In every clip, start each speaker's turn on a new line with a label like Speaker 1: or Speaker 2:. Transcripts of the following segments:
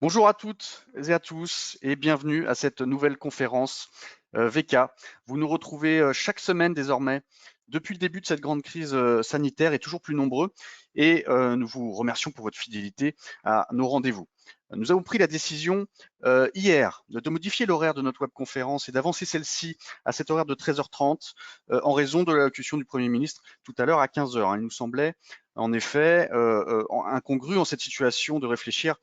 Speaker 1: Bonjour à toutes et à tous et bienvenue à cette nouvelle conférence VK. Vous nous retrouvez chaque semaine désormais depuis le début de cette grande crise sanitaire et toujours plus nombreux et nous vous remercions pour votre fidélité à nos rendez-vous. Nous avons pris la décision hier de modifier l'horaire de notre webconférence et d'avancer celle-ci à cet horaire de 13h30 en raison de l'allocution du Premier ministre tout à l'heure à 15h. Il nous semblait en effet incongru en cette situation de réfléchir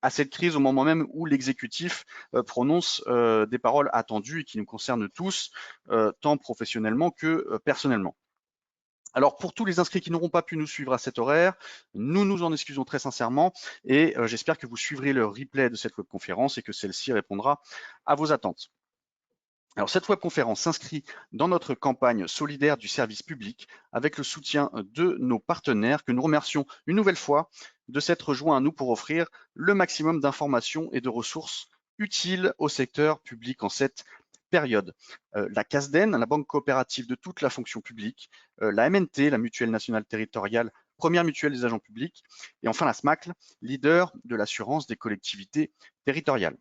Speaker 1: à cette crise au moment même où l'exécutif prononce des paroles attendues et qui nous concernent tous, tant professionnellement que personnellement. Alors pour tous les inscrits qui n'auront pas pu nous suivre à cet horaire, nous nous en excusons très sincèrement et j'espère que vous suivrez le replay de cette webconférence et que celle-ci répondra à vos attentes. Alors cette webconférence s'inscrit dans notre campagne solidaire du service public avec le soutien de nos partenaires que nous remercions une nouvelle fois de s'être joints à nous pour offrir le maximum d'informations et de ressources utiles au secteur public en cette période. La CASDEN, la banque coopérative de toute la fonction publique, la MNT, la mutuelle nationale territoriale, première mutuelle des agents publics, et enfin la SMACL, leader de l'assurance des collectivités territoriales.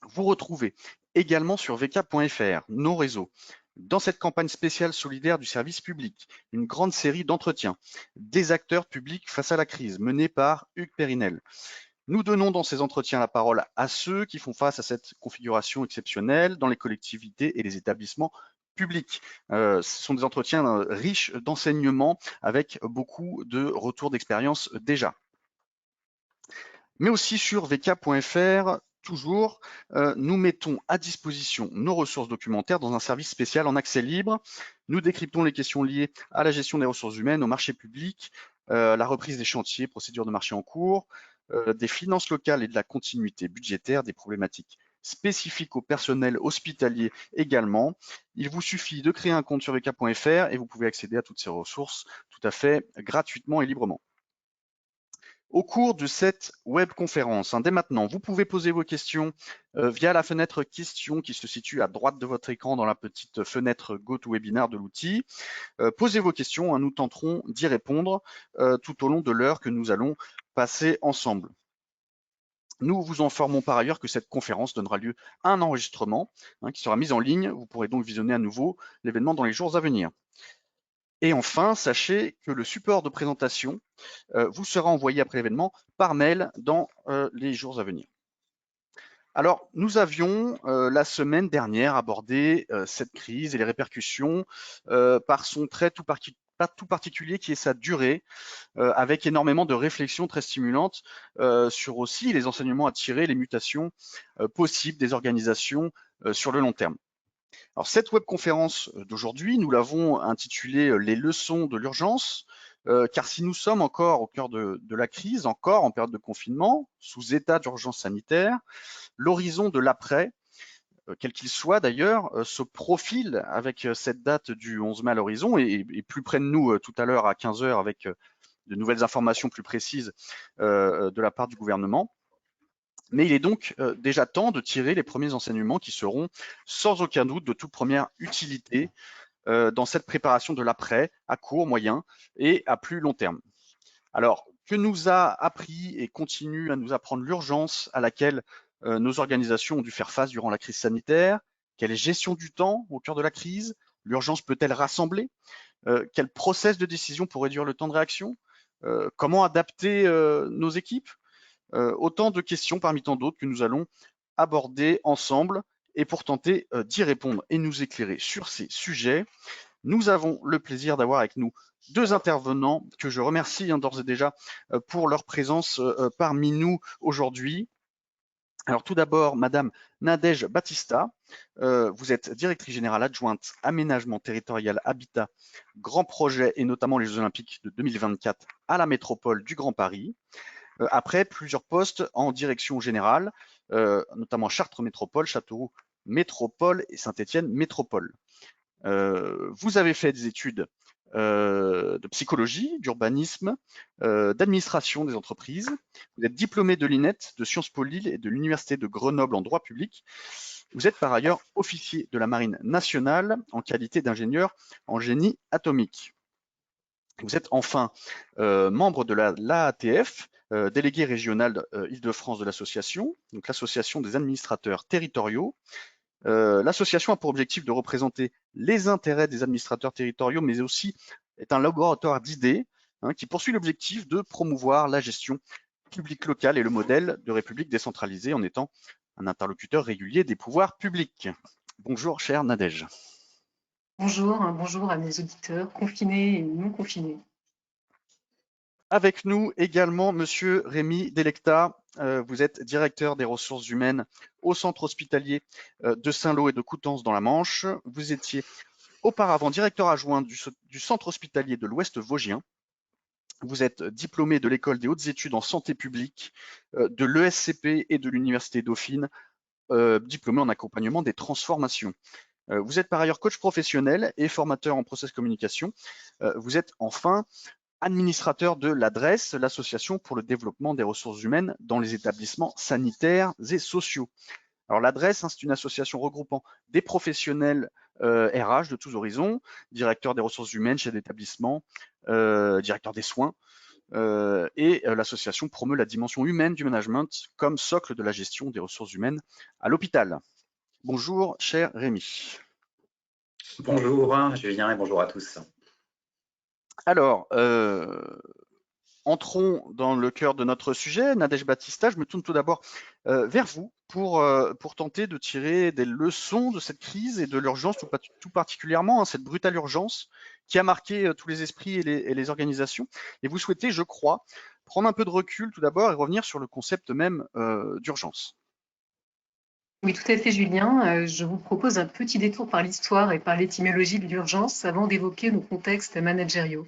Speaker 1: Vous retrouvez également sur vk.fr nos réseaux. Dans cette campagne spéciale solidaire du service public, une grande série d'entretiens des acteurs publics face à la crise menée par Hugues Périnel. Nous donnons dans ces entretiens la parole à ceux qui font face à cette configuration exceptionnelle dans les collectivités et les établissements publics. Ce sont des entretiens riches d'enseignements avec beaucoup de retours d'expérience déjà. Mais aussi sur vk.fr, toujours, nous mettons à disposition nos ressources documentaires dans un service spécial en accès libre. Nous décryptons les questions liées à la gestion des ressources humaines, au marché public, la reprise des chantiers, procédures de marché en cours, des finances locales et de la continuité budgétaire, des problématiques spécifiques au personnel hospitalier également. Il vous suffit de créer un compte sur vk.fr et vous pouvez accéder à toutes ces ressources tout à fait gratuitement et librement. Au cours de cette webconférence, dès maintenant, vous pouvez poser vos questions via la fenêtre questions qui se situe à droite de votre écran dans la petite fenêtre GoToWebinar de l'outil. Posez vos questions, nous tenterons d'y répondre tout au long de l'heure que nous allons passer ensemble. Nous vous informons par ailleurs que cette conférence donnera lieu à un enregistrement qui sera mis en ligne. Vous pourrez donc visionner à nouveau l'événement dans les jours à venir. Et enfin, sachez que le support de présentation vous sera envoyé après l'événement par mail dans les jours à venir. Alors, nous avions la semaine dernière abordé cette crise et les répercussions par son trait tout particulier qui est sa durée, avec énormément de réflexions très stimulantes sur aussi les enseignements à tirer, les mutations possibles des organisations sur le long terme. Alors cette webconférence d'aujourd'hui, nous l'avons intitulée Les leçons de l'urgence, car si nous sommes encore au cœur de la crise, encore en période de confinement, sous état d'urgence sanitaire, l'horizon de l'après, quel qu'il soit d'ailleurs, se profile avec cette date du 11 mai à l'horizon et plus près de nous tout à l'heure à 15h avec de nouvelles informations plus précises de la part du gouvernement. Mais il est donc déjà temps de tirer les premiers enseignements qui seront sans aucun doute de toute première utilité dans cette préparation de l'après à court, moyen et à plus long terme. Alors, que nous a appris et continue à nous apprendre l'urgence à laquelle nos organisations ont dû faire face durant la crise sanitaire? Quelle gestion du temps au cœur de la crise? L'urgence peut-elle rassembler? Quel process de décision pour réduire le temps de réaction? Comment adapter nos équipes? Autant de questions parmi tant d'autres que nous allons aborder ensemble et pour tenter d'y répondre et nous éclairer sur ces sujets, nous avons le plaisir d'avoir avec nous deux intervenants que je remercie d'ores et déjà pour leur présence parmi nous aujourd'hui. Alors tout d'abord, Madame Nadège Battista, vous êtes directrice générale adjointe aménagement territorial, habitat, grands projets et notamment les Jeux Olympiques de 2024 à la métropole du Grand Paris. Après plusieurs postes en direction générale, notamment Chartres Métropole, Châteauroux Métropole et Saint-Étienne Métropole. Vous avez fait des études de psychologie, d'urbanisme, d'administration des entreprises. Vous êtes diplômé de l'INET, de Sciences Po Lille et de l'Université de Grenoble en droit public. Vous êtes par ailleurs officier de la Marine nationale en qualité d'ingénieur en génie atomique. Vous êtes enfin membre de l'AATF, délégué régional Île-de-France de l'association, donc l'association des administrateurs territoriaux. L'association a pour objectif de représenter les intérêts des administrateurs territoriaux, mais aussi est un laboratoire d'idées qui poursuit l'objectif de promouvoir la gestion publique locale et le modèle de république décentralisée en étant un interlocuteur régulier des pouvoirs publics. Bonjour, cher Nadège.
Speaker 2: Bonjour, bonjour à mes auditeurs, confinés et non confinés.
Speaker 1: Avec nous également, Monsieur Rémi Delecta. Vous êtes directeur des ressources humaines au centre hospitalier de Saint-Lô et de Coutances dans la Manche. Vous étiez auparavant directeur adjoint du centre hospitalier de l'Ouest Vosgien. Vous êtes diplômé de l'école des hautes études en santé publique, de l'ESCP et de l'Université Dauphine, diplômé en accompagnement des transformations. Vous êtes par ailleurs coach professionnel et formateur en process communication. Vous êtes enfin administrateur de l'ADRESS, l'association pour le développement des ressources humaines dans les établissements sanitaires et sociaux. Alors l'ADRESS, c'est une association regroupant des professionnels RH de tous horizons, directeur des ressources humaines chez l'établissement, directeur des soins, et l'association promeut la dimension humaine du management comme socle de la gestion des ressources humaines à l'hôpital. Bonjour, cher Rémi.
Speaker 3: Bonjour Julien et bonjour à tous.
Speaker 1: Alors, entrons dans le cœur de notre sujet. Nadège Battista, je me tourne tout d'abord vers vous pour tenter de tirer des leçons de cette crise et de l'urgence, tout particulièrement, cette brutale urgence qui a marqué tous les esprits et les organisations. Et vous souhaitez, je crois, prendre un peu de recul tout d'abord et revenir sur le concept même d'urgence.
Speaker 2: Oui, tout à fait, Julien. Je vous propose un petit détour par l'histoire et par l'étymologie de l'urgence avant d'évoquer nos contextes managériaux.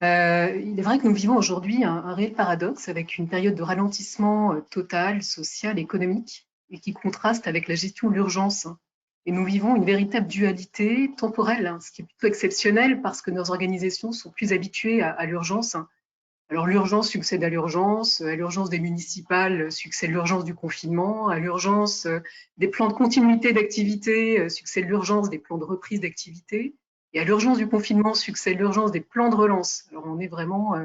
Speaker 2: Il est vrai que nous vivons aujourd'hui un réel paradoxe avec une période de ralentissement total, social, économique, et qui contraste avec la gestion de l'urgence. Et nous vivons une véritable dualité temporelle, ce qui est plutôt exceptionnel parce que nos organisations sont plus habituées à l'urgence. Alors l'urgence succède à l'urgence des municipales succède l'urgence du confinement, à l'urgence des plans de continuité d'activité succède l'urgence des plans de reprise d'activité, et à l'urgence du confinement succède l'urgence des plans de relance. Alors on est vraiment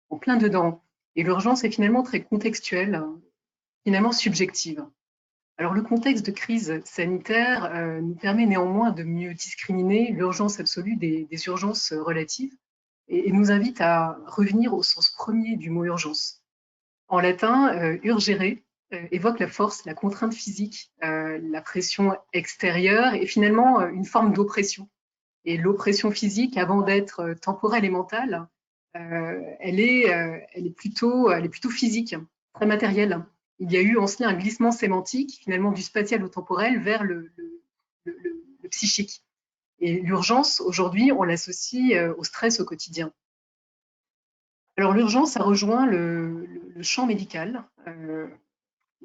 Speaker 2: en plein dedans. Et l'urgence est finalement très contextuelle, finalement subjective. Alors le contexte de crise sanitaire nous permet néanmoins de mieux discriminer l'urgence absolue des urgences relatives et nous invite à revenir au sens premier du mot urgence. En latin, urgere évoque la force, la contrainte physique, la pression extérieure et finalement une forme d'oppression. Et l'oppression physique, avant d'être temporelle et mentale, elle est plutôt physique, très matérielle. Il y a eu en cela un glissement sémantique, finalement du spatial au temporel vers le psychique. Et l'urgence, aujourd'hui, on l'associe au stress au quotidien. Alors l'urgence, ça rejoint le champ médical.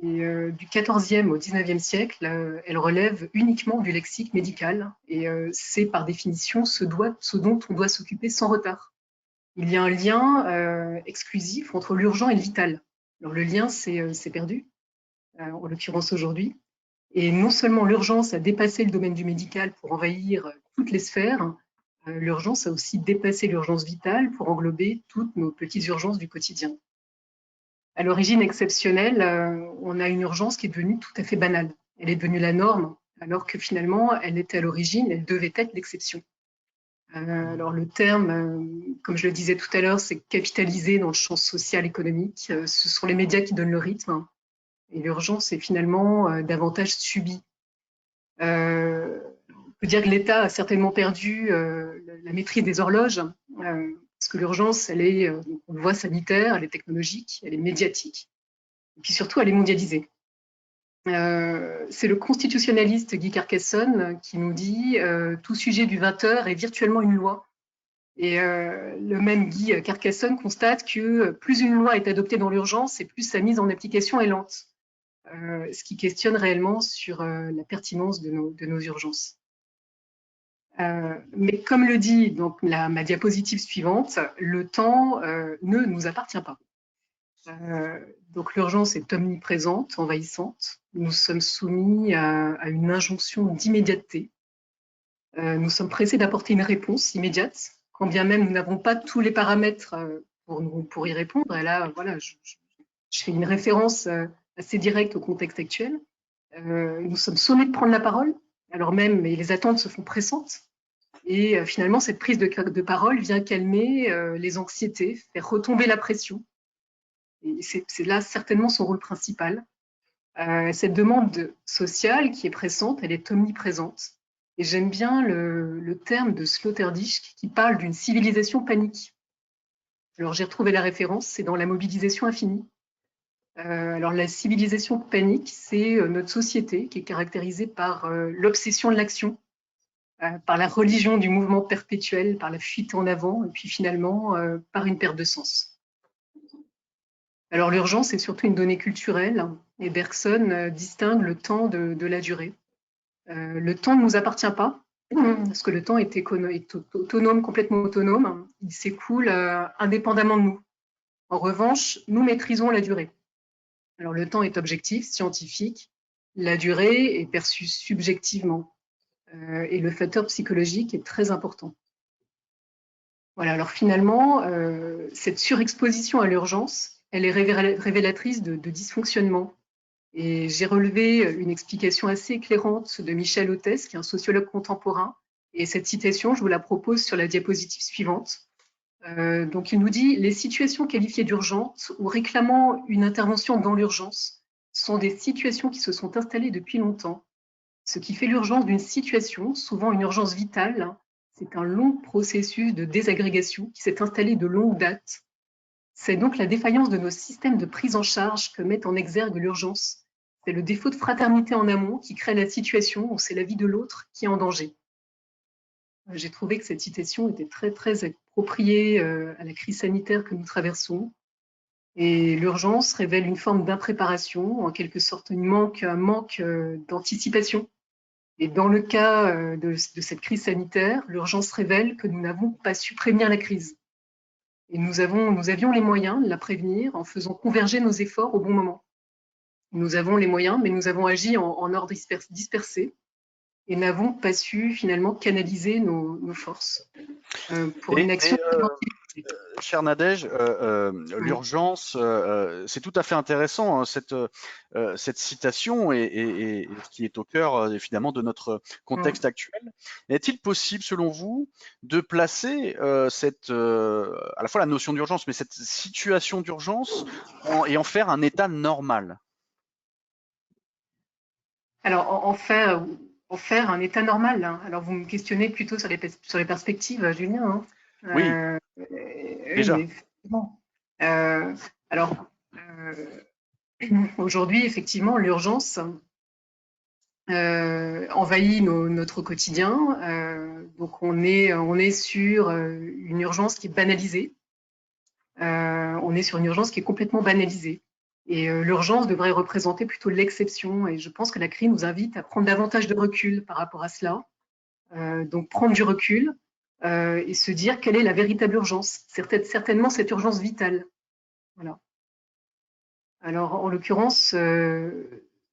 Speaker 2: Du XIVe au XIXe siècle, elle relève uniquement du lexique médical. Et c'est par définition ce dont on doit s'occuper sans retard. Il y a un lien exclusif entre l'urgent et le vital. Alors le lien, c'est perdu, en l'occurrence aujourd'hui. Et non seulement l'urgence a dépassé le domaine du médical pour envahir toutes les sphères, l'urgence a aussi dépassé l'urgence vitale pour englober toutes nos petites urgences du quotidien. À l'origine exceptionnelle, on a une urgence qui est devenue tout à fait banale. Elle est devenue la norme, alors que finalement, elle était à l'origine, elle devait être l'exception. Alors le terme, comme je le disais tout à l'heure, c'est capitalisé dans le champ social-économique. Ce sont les médias qui donnent le rythme. Et l'urgence est finalement davantage subie. On peut dire que l'État a certainement perdu la maîtrise des horloges, parce que l'urgence, elle est, on le voit, sanitaire, elle est technologique, elle est médiatique, et puis surtout, elle est mondialisée. C'est le constitutionnaliste Guy Carcassonne qui nous dit tout sujet du 20h est virtuellement une loi. Et le même Guy Carcassonne constate que plus une loi est adoptée dans l'urgence et plus sa mise en application est lente. Ce qui questionne réellement sur la pertinence de nos urgences. Mais comme le dit donc ma diapositive suivante, le temps ne nous appartient pas. Donc l'urgence est omniprésente, envahissante. Nous sommes soumis à une injonction d'immédiateté. Nous sommes pressés d'apporter une réponse immédiate, quand bien même nous n'avons pas tous les paramètres pour y répondre. Et là, voilà, je fais une référence assez directe au contexte actuel. Nous sommes sommés de prendre la parole, alors même, mais les attentes se font pressantes. Et finalement, cette prise de parole vient calmer les anxiétés, faire retomber la pression. Et c'est là certainement son rôle principal. Cette demande sociale qui est pressante, elle est omniprésente. Et j'aime bien le terme de Sloterdijk qui parle d'une civilisation panique. Alors j'ai retrouvé la référence, c'est dans La mobilisation infinie. Alors la civilisation panique, c'est notre société qui est caractérisée par l'obsession de l'action, par la religion du mouvement perpétuel, par la fuite en avant, et puis finalement par une perte de sens. Alors l'urgence est surtout une donnée culturelle, et Bergson distingue le temps de la durée. Le temps ne nous appartient pas, parce que le temps est autonome, complètement autonome, il s'écoule indépendamment de nous. En revanche, nous maîtrisons la durée. Alors le temps est objectif, scientifique, la durée est perçue subjectivement, et le facteur psychologique est très important. Voilà, alors finalement, cette surexposition à l'urgence, elle est révélatrice de dysfonctionnement. Et j'ai relevé une explication assez éclairante de Michel Hauthès, qui est un sociologue contemporain. Et cette citation, je vous la propose sur la diapositive suivante. Donc il nous dit « Les situations qualifiées d'urgentes ou réclamant une intervention dans l'urgence sont des situations qui se sont installées depuis longtemps. Ce qui fait l'urgence d'une situation, souvent une urgence vitale, c'est un long processus de désagrégation qui s'est installé de longue date. C'est donc la défaillance de nos systèmes de prise en charge que met en exergue l'urgence. C'est le défaut de fraternité en amont qui crée la situation où c'est la vie de l'autre qui est en danger. » J'ai trouvé que cette citation était très, très appropriée à la crise sanitaire que nous traversons. Et l'urgence révèle une forme d'impréparation, en quelque sorte un manque d'anticipation. Et dans le cas de cette crise sanitaire, l'urgence révèle que nous n'avons pas su prévenir la crise. Et nous avions les moyens de la prévenir en faisant converger nos efforts au bon moment. Nous avons les moyens, mais nous avons agi en ordre dispersé et n'avons pas su finalement canaliser nos forces pour une action.
Speaker 1: Cher Nadège, l'urgence, c'est tout à fait intéressant, hein, cette citation et ce qui est au cœur évidemment de notre contexte actuel. Est-il possible, selon vous, de placer à la fois la notion d'urgence, mais cette situation d'urgence et en faire un état normal?
Speaker 2: Alors, en faire un état normal. Hein. Alors, vous me questionnez plutôt sur les perspectives, Julien. Hein.
Speaker 1: Oui, déjà.
Speaker 2: Effectivement. Alors, aujourd'hui, effectivement, l'urgence envahit notre quotidien. Donc, on est sur une urgence qui est banalisée. On est sur une urgence qui est complètement banalisée. Et l'urgence devrait représenter plutôt l'exception. Et je pense que la crise nous invite à prendre davantage de recul par rapport à cela. Donc, prendre du recul et se dire quelle est la véritable urgence. C'est certainement cette urgence vitale. Voilà. Alors, en l'occurrence,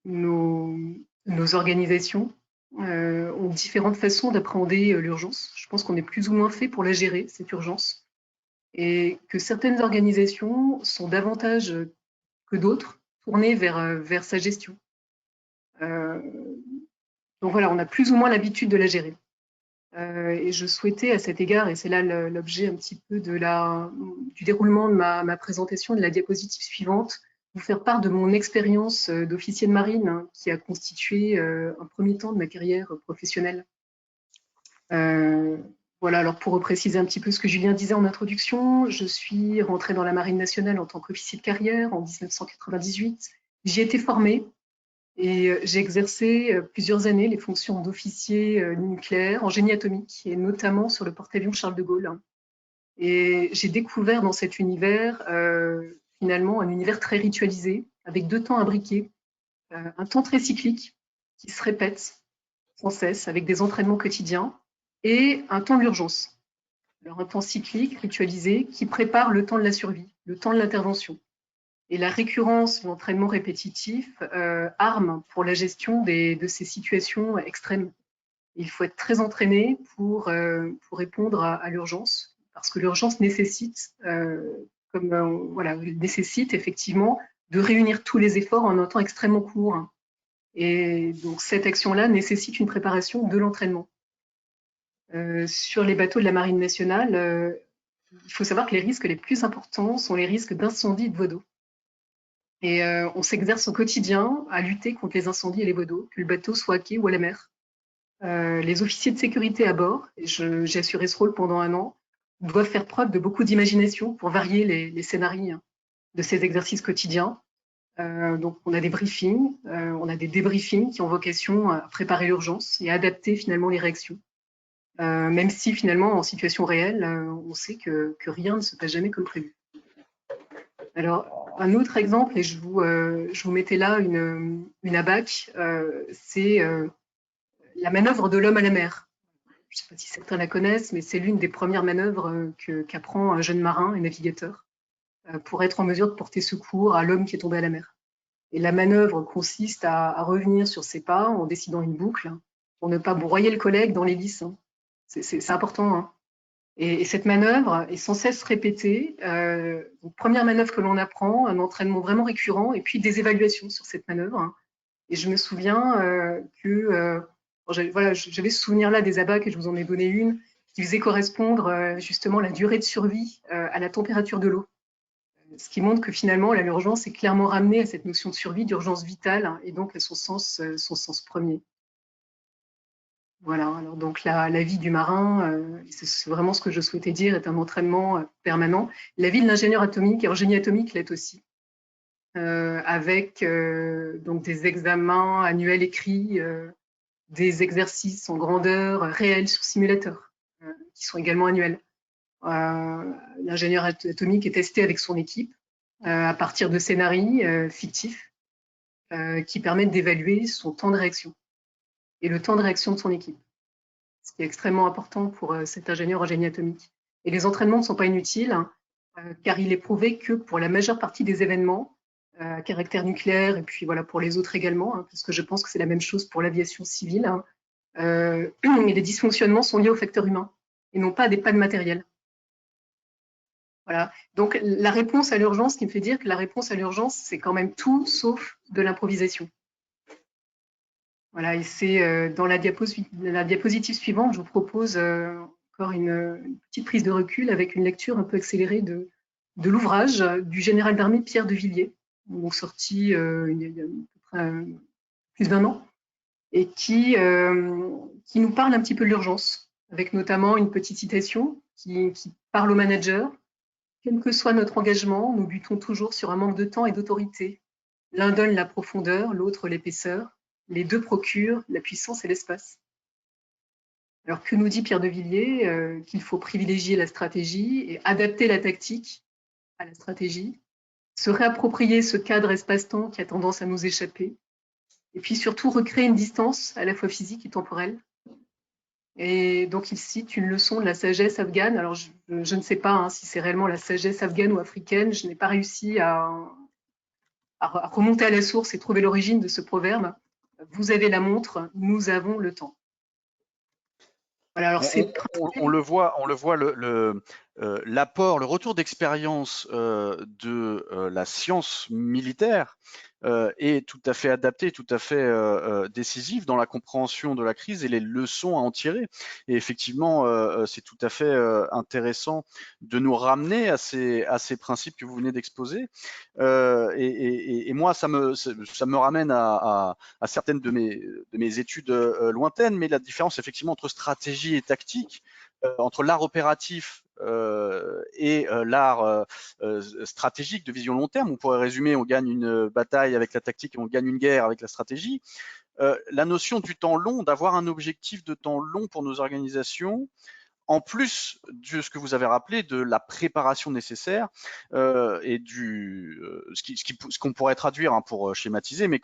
Speaker 2: nos organisations ont différentes façons d'appréhender l'urgence. Je pense qu'on est plus ou moins fait pour la gérer, cette urgence. Et que certaines organisations sont davantage que d'autres tournées vers sa gestion. Donc voilà, on a plus ou moins l'habitude de la gérer. Et je souhaitais à cet égard, et c'est là l'objet un petit peu du déroulement de ma présentation, de la diapositive suivante, vous faire part de mon expérience d'officier de marine qui a constitué un premier temps de ma carrière professionnelle. Voilà, alors pour préciser un petit peu ce que Julien disait en introduction, je suis rentrée dans la Marine nationale en tant qu'officier de carrière en 1998. J'y ai été formée et j'ai exercé plusieurs années les fonctions d'officier nucléaire en génie atomique et notamment sur le porte-avions Charles de Gaulle. Et j'ai découvert dans cet univers finalement un univers très ritualisé avec 2 temps imbriqués, un temps très cyclique qui se répète sans cesse avec des entraînements quotidiens et un temps d'urgence. Alors un temps cyclique, ritualisé, qui prépare le temps de la survie, le temps de l'intervention. Et la récurrence, l'entraînement répétitif, arme pour la gestion de ces situations extrêmes. Il faut être très entraîné pour répondre à l'urgence, parce que l'urgence nécessite voilà, nécessite effectivement de réunir tous les efforts en un temps extrêmement court. Et donc cette action-là nécessite une préparation de l'entraînement. Sur les bateaux de la Marine nationale, il faut savoir que les risques les plus importants sont les risques d'incendie et de voie d'eau. Et on s'exerce au quotidien à lutter contre les incendies et les voies d'eau, que le bateau soit à quai ou à la mer. Les officiers de sécurité à bord, et j'ai assuré ce rôle pendant 1 an, doivent faire preuve de beaucoup d'imagination pour varier les scénarios de ces exercices quotidiens. Donc on a des briefings, on a des débriefings qui ont vocation à préparer l'urgence et à adapter finalement les réactions. Même si finalement en situation réelle, on sait que rien ne se passe jamais comme prévu. Alors, un autre exemple, et je vous mettais là une abaque, c'est la manœuvre de l'homme à la mer. Je ne sais pas si certains la connaissent, mais c'est l'une des premières manœuvres qu'apprend un jeune marin et navigateur pour être en mesure de porter secours à l'homme qui est tombé à la mer. Et la manœuvre consiste à revenir sur ses pas en décidant une boucle pour ne pas broyer le collègue dans l'hélice. C'est important, hein. Et cette manœuvre est sans cesse répétée. Donc, première manœuvre que l'on apprend, un entraînement vraiment récurrent, et puis des évaluations sur cette manœuvre. Et je me souviens que voilà, j'avais ce souvenir-là des abacs, et je vous en ai donné une, qui faisait correspondre justement la durée de survie à la température de l'eau. Ce qui montre que finalement, l'urgence est clairement ramenée à cette notion de survie, d'urgence vitale, et donc à son sens premier. Voilà, alors donc la vie du marin, c'est vraiment ce que je souhaitais dire, est un entraînement permanent. La vie de l'ingénieur atomique, et en génie atomique l'est aussi, avec donc des examens annuels écrits, des exercices en grandeur réelle sur simulateur, qui sont également annuels. L'ingénieur atomique est testé avec son équipe à partir de scénarios fictifs qui permettent d'évaluer son temps de réaction et le temps de réaction de son équipe, ce qui est extrêmement important pour cet ingénieur en génie atomique. Et les entraînements ne sont pas inutiles, hein, car il est prouvé que pour la majeure partie des événements à caractère nucléaire, et puis voilà pour les autres également, hein, parce que je pense que c'est la même chose pour l'aviation civile, hein, les dysfonctionnements sont liés aux facteurs humains et non pas à des pannes matérielles. Voilà. Donc la réponse à l'urgence, ce qui me fait dire que la réponse à l'urgence, c'est quand même tout sauf de l'improvisation. Voilà, et c'est dans la diapositive suivante, je vous propose encore une petite prise de recul avec une lecture un peu accélérée de l'ouvrage du général d'armée Pierre de Villiers, donc sorti il y a à peu près plus d'1 an, et qui nous parle un petit peu de l'urgence, avec notamment une petite citation qui parle aux managers. Quel que soit notre engagement, nous butons toujours sur un manque de temps et d'autorité. L'un donne la profondeur, l'autre l'épaisseur. Les deux procurent la puissance et l'espace. Alors que nous dit Pierre de Villiers? Qu'il faut privilégier la stratégie et adapter la tactique à la stratégie, se réapproprier ce cadre espace-temps qui a tendance à nous échapper, et puis surtout recréer une distance à la fois physique et temporelle. Et donc il cite une leçon de la sagesse afghane. Alors je ne sais pas si c'est réellement la sagesse afghane ou africaine, je n'ai pas réussi à remonter à la source et trouver l'origine de ce proverbe. Vous avez la montre, nous avons le temps. Voilà, alors
Speaker 1: on le voit, l'apport, le retour d'expérience de la science militaire est tout à fait adapté, tout à fait décisif dans la compréhension de la crise et les leçons à en tirer. Et effectivement, c'est tout à fait intéressant de nous ramener à ces principes que vous venez d'exposer. Et moi, ça me ramène à certaines de mes études lointaines, mais la différence effectivement entre stratégie et tactique, entre l'art opératif et l'art stratégique de vision long terme. On pourrait résumer, on gagne une bataille avec la tactique et on gagne une guerre avec la stratégie. La notion du temps long, d'avoir un objectif de temps long pour nos organisations, en plus de ce que vous avez rappelé, de la préparation nécessaire et ce qu'on pourrait traduire pour schématiser, mais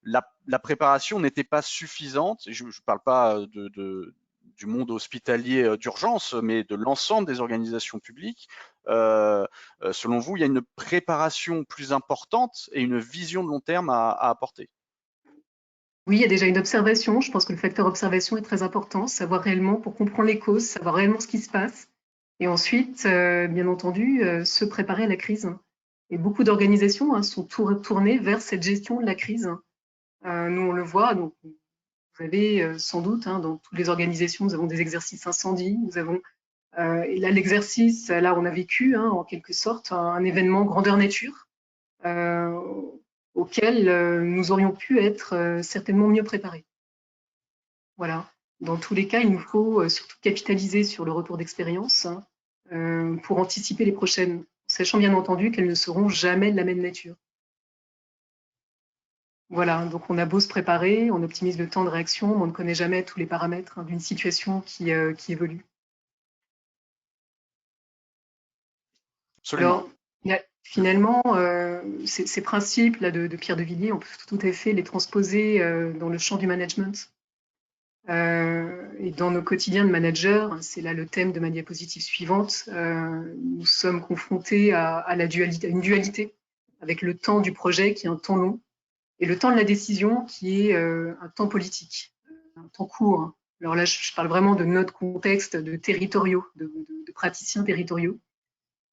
Speaker 1: la préparation n'était pas suffisante. Je ne parle pas du monde hospitalier d'urgence, mais de l'ensemble des organisations publiques. Selon vous, il y a une préparation plus importante et une vision de long terme à apporter.
Speaker 2: Oui, il y a déjà une observation. Je pense que le facteur observation est très important, savoir réellement, pour comprendre les causes, savoir réellement ce qui se passe. Et ensuite, bien entendu, se préparer à la crise. Et beaucoup d'organisations sont tournées vers cette gestion de la crise. Nous, on le voit, donc, vous avez sans doute, dans toutes les organisations, nous avons des exercices incendie, nous avons, et là, l'exercice, là, on a vécu, en quelque sorte, un événement grandeur nature, auquel nous aurions pu être certainement mieux préparés. Voilà. Dans tous les cas, il nous faut surtout capitaliser sur le retour d'expérience pour anticiper les prochaines, sachant bien entendu qu'elles ne seront jamais de la même nature. Voilà, donc on a beau se préparer, on optimise le temps de réaction, mais on ne connaît jamais tous les paramètres d'une situation qui évolue.
Speaker 1: Absolument.
Speaker 2: Alors, finalement, ces principes là, de Pierre de Villiers, on peut tout à fait les transposer dans le champ du management. Et dans nos quotidiens de manager, c'est là le thème de ma diapositive suivante, nous sommes confrontés à une dualité avec le temps du projet qui est un temps long et le temps de la décision qui est un temps politique, un temps court. Alors là, je parle vraiment de notre contexte de territoriaux, de praticiens territoriaux.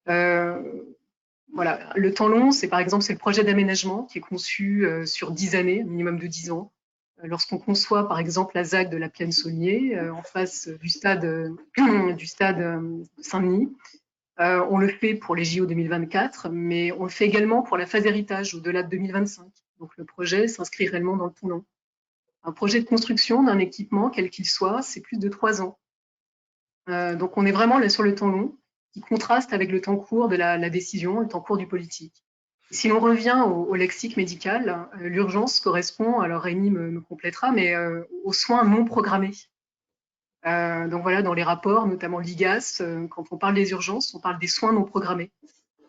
Speaker 2: Voilà, le temps long, c'est par exemple le projet d'aménagement qui est conçu sur 10 années, un minimum de 10 ans. Lorsqu'on conçoit par exemple la ZAC de la Plaine-Saulnier en face du stade Saint-Denis, on le fait pour les JO 2024, mais on le fait également pour la phase héritage au-delà de 2025. Donc le projet s'inscrit réellement dans le temps long. Un projet de construction d'un équipement, quel qu'il soit, c'est plus de 3 ans. Donc on est vraiment là sur le temps long, qui contraste avec le temps court de la décision, le temps court du politique. Si l'on revient au lexique médical, l'urgence correspond, alors Rémi me complétera, mais aux soins non programmés. Donc voilà, dans les rapports, notamment l'IGAS, quand on parle des urgences, on parle des soins non programmés.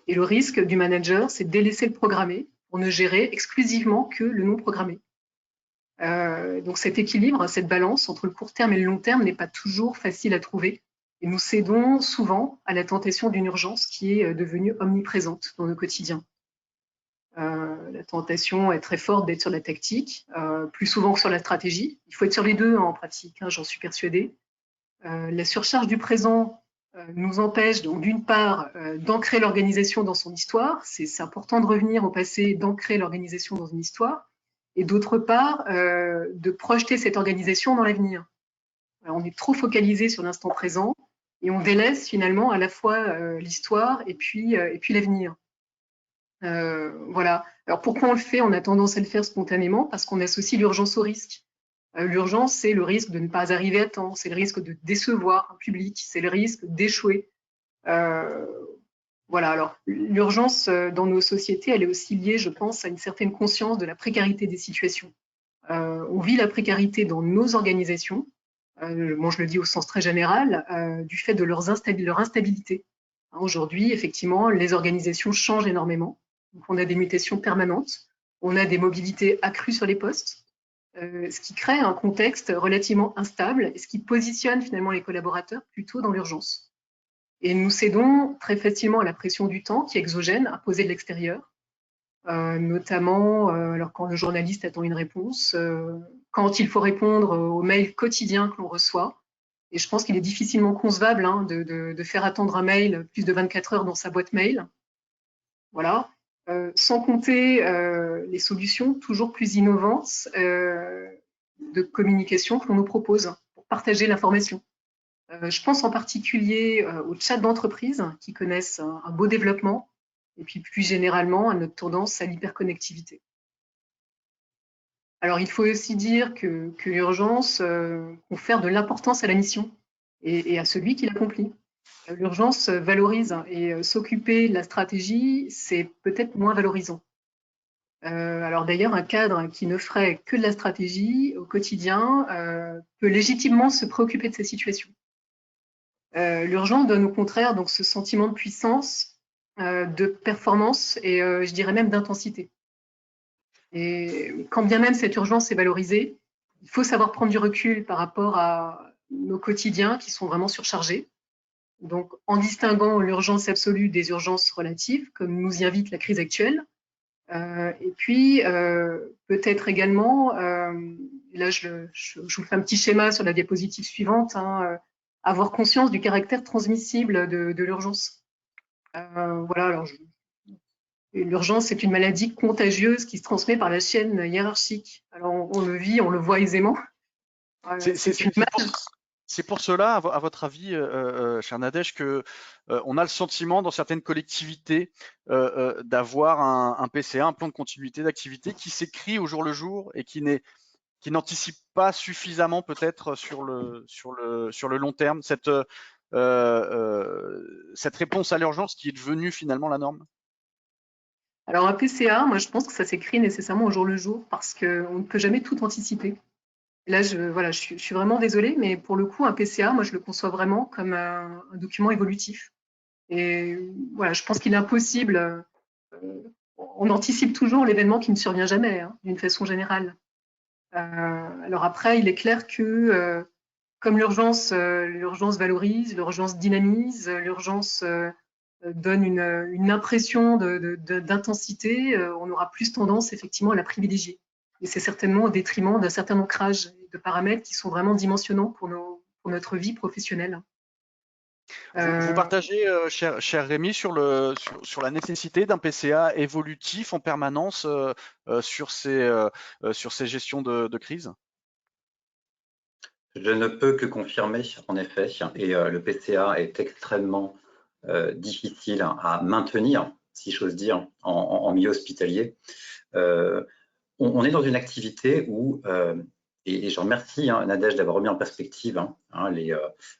Speaker 2: Et le risque du manager, c'est de délaisser le programmé pour ne gérer exclusivement que le non programmé. Donc cet équilibre, cette balance entre le court terme et le long terme n'est pas toujours facile à trouver. Et nous cédons souvent à la tentation d'une urgence qui est devenue omniprésente dans nos quotidiens. La tentation est très forte d'être sur la tactique, plus souvent que sur la stratégie. Il faut être sur les deux en pratique, j'en suis persuadée. La surcharge du présent nous empêche donc d'une part d'ancrer l'organisation dans son histoire. C'est important de revenir au passé, d'ancrer l'organisation dans une histoire, et d'autre part de projeter cette organisation dans l'avenir. On est trop focalisé sur l'instant présent et on délaisse finalement à la fois l'histoire et puis l'avenir. Voilà. Alors pourquoi on le fait? On a tendance à le faire spontanément parce qu'on associe l'urgence au risque. L'urgence, c'est le risque de ne pas arriver à temps, c'est le risque de décevoir un public, c'est le risque d'échouer. Voilà. Alors l'urgence dans nos sociétés, elle est aussi liée, je pense, à une certaine conscience de la précarité des situations. On vit la précarité dans nos organisations. Bon, je le dis au sens très général, du fait de leur instabilité. Aujourd'hui, effectivement, les organisations changent énormément. Donc, on a des mutations permanentes, on a des mobilités accrues sur les postes, ce qui crée un contexte relativement instable et ce qui positionne finalement les collaborateurs plutôt dans l'urgence. Et nous cédons très facilement à la pression du temps qui est exogène, imposée de l'extérieur, notamment alors quand le journaliste attend une réponse, quand il faut répondre aux mails quotidiens que l'on reçoit. Et je pense qu'il est difficilement concevable de faire attendre un mail plus de 24 heures dans sa boîte mail. Voilà. Sans compter les solutions toujours plus innovantes de communication que l'on nous propose pour partager l'information. Je pense en particulier aux chats d'entreprise qui connaissent un beau développement et puis plus généralement à notre tendance à l'hyperconnectivité. Alors il faut aussi dire que l'urgence confère de l'importance à la mission et à celui qui l'accomplit. L'urgence valorise et s'occuper de la stratégie, c'est peut-être moins valorisant. Alors d'ailleurs, un cadre qui ne ferait que de la stratégie au quotidien peut légitimement se préoccuper de ces situations. L'urgence donne au contraire donc ce sentiment de puissance, de performance et je dirais même d'intensité. Et quand bien même cette urgence est valorisée, il faut savoir prendre du recul par rapport à nos quotidiens qui sont vraiment surchargés. Donc, en distinguant l'urgence absolue des urgences relatives, comme nous y invite la crise actuelle. Et puis, peut-être également, là je vous fais un petit schéma sur la diapositive suivante, avoir conscience du caractère transmissible de l'urgence. Voilà, alors l'urgence, c'est une maladie contagieuse qui se transmet par la chaîne hiérarchique. Alors, on le vit, on le voit aisément.
Speaker 1: C'est pour cela, à votre avis, cher Nadège, que on a le sentiment dans certaines collectivités d'avoir un PCA, un plan de continuité d'activité qui s'écrit au jour le jour et qui n'anticipe pas suffisamment peut-être sur le long terme cette réponse à l'urgence qui est devenue finalement la norme.
Speaker 2: Alors un PCA, moi je pense que ça s'écrit nécessairement au jour le jour parce qu'on ne peut jamais tout anticiper. Là, voilà, je suis vraiment désolée, mais pour le coup, un PCA, moi je le conçois vraiment comme un document évolutif. Et voilà, je pense qu'il est impossible. On anticipe toujours l'événement qui ne survient jamais, hein, d'une façon générale. Alors après, il est clair que comme l'urgence valorise, l'urgence dynamise, l'urgence donne une impression d'intensité, on aura plus tendance effectivement à la privilégier. Et c'est certainement au détriment d'un certain ancrage de paramètres qui sont vraiment dimensionnants pour notre vie professionnelle.
Speaker 1: Vous partagez, cher Rémi, sur la nécessité d'un PCA évolutif en permanence sur ces gestions de crise?
Speaker 3: Je ne peux que confirmer, en effet, et le PCA est extrêmement difficile à maintenir, si j'ose dire, en milieu hospitalier. On est dans une activité où, et je remercie Nadège d'avoir remis en perspective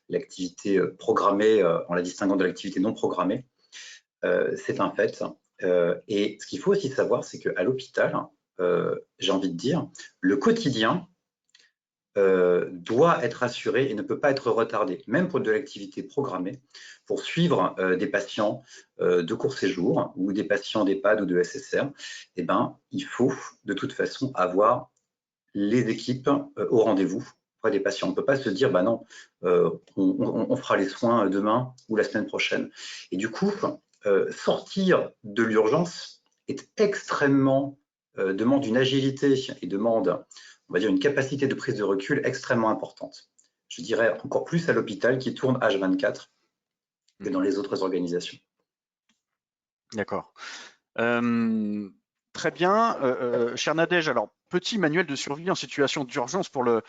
Speaker 3: l'activité programmée en la distinguant de l'activité non programmée. C'est un fait. Et ce qu'il faut aussi savoir, c'est qu'à l'hôpital, j'ai envie de dire, le quotidien doit être assuré et ne peut pas être retardé, même pour de l'activité programmée, pour suivre des patients de court séjour ou des patients d'EHPAD ou de SSR. Eh ben, il faut de toute façon avoir les équipes au rendez-vous auprès des patients. On ne peut pas se dire, bah non, on fera les soins demain ou la semaine prochaine. Et du coup, sortir de l'urgence est extrêmement, demande une agilité et demande, on va dire, une capacité de prise de recul extrêmement importante. Je dirais encore plus à l'hôpital qui tourne H24 que dans les autres organisations.
Speaker 1: D'accord. Très bien. Cher Nadège, alors, petit manuel de survie en situation d'urgence pour le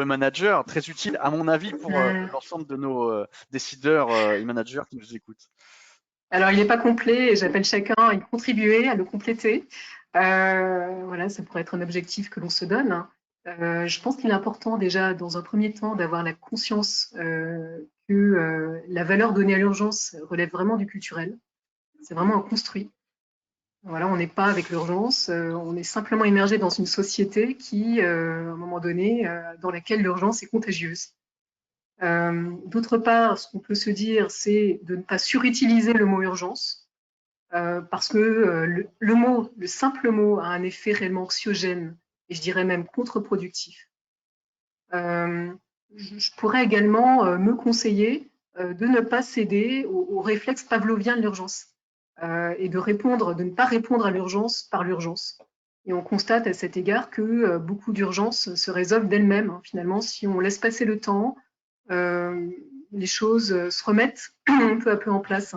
Speaker 1: manager, très utile à mon avis pour l'ensemble de nos décideurs et managers qui nous écoutent.
Speaker 2: Alors, il n'est pas complet et j'appelle chacun à y contribuer, à le compléter. Voilà, ça pourrait être un objectif que l'on se donne. Je pense qu'il est important déjà, dans un premier temps, d'avoir la conscience que la valeur donnée à l'urgence relève vraiment du culturel. C'est vraiment un construit. Voilà, on n'est pas avec l'urgence, on est simplement immergé dans une société qui, à un moment donné, dans laquelle l'urgence est contagieuse. D'autre part, ce qu'on peut se dire, c'est de ne pas surutiliser le mot urgence, parce que le simple mot a un effet réellement anxiogène, et je dirais même contre-productif. Je pourrais également me conseiller de ne pas céder au réflexe pavlovien de l'urgence et de ne pas répondre à l'urgence par l'urgence. Et on constate à cet égard que beaucoup d'urgences se résolvent d'elles-mêmes. Hein, finalement, si on laisse passer le temps, les choses se remettent peu à peu en place.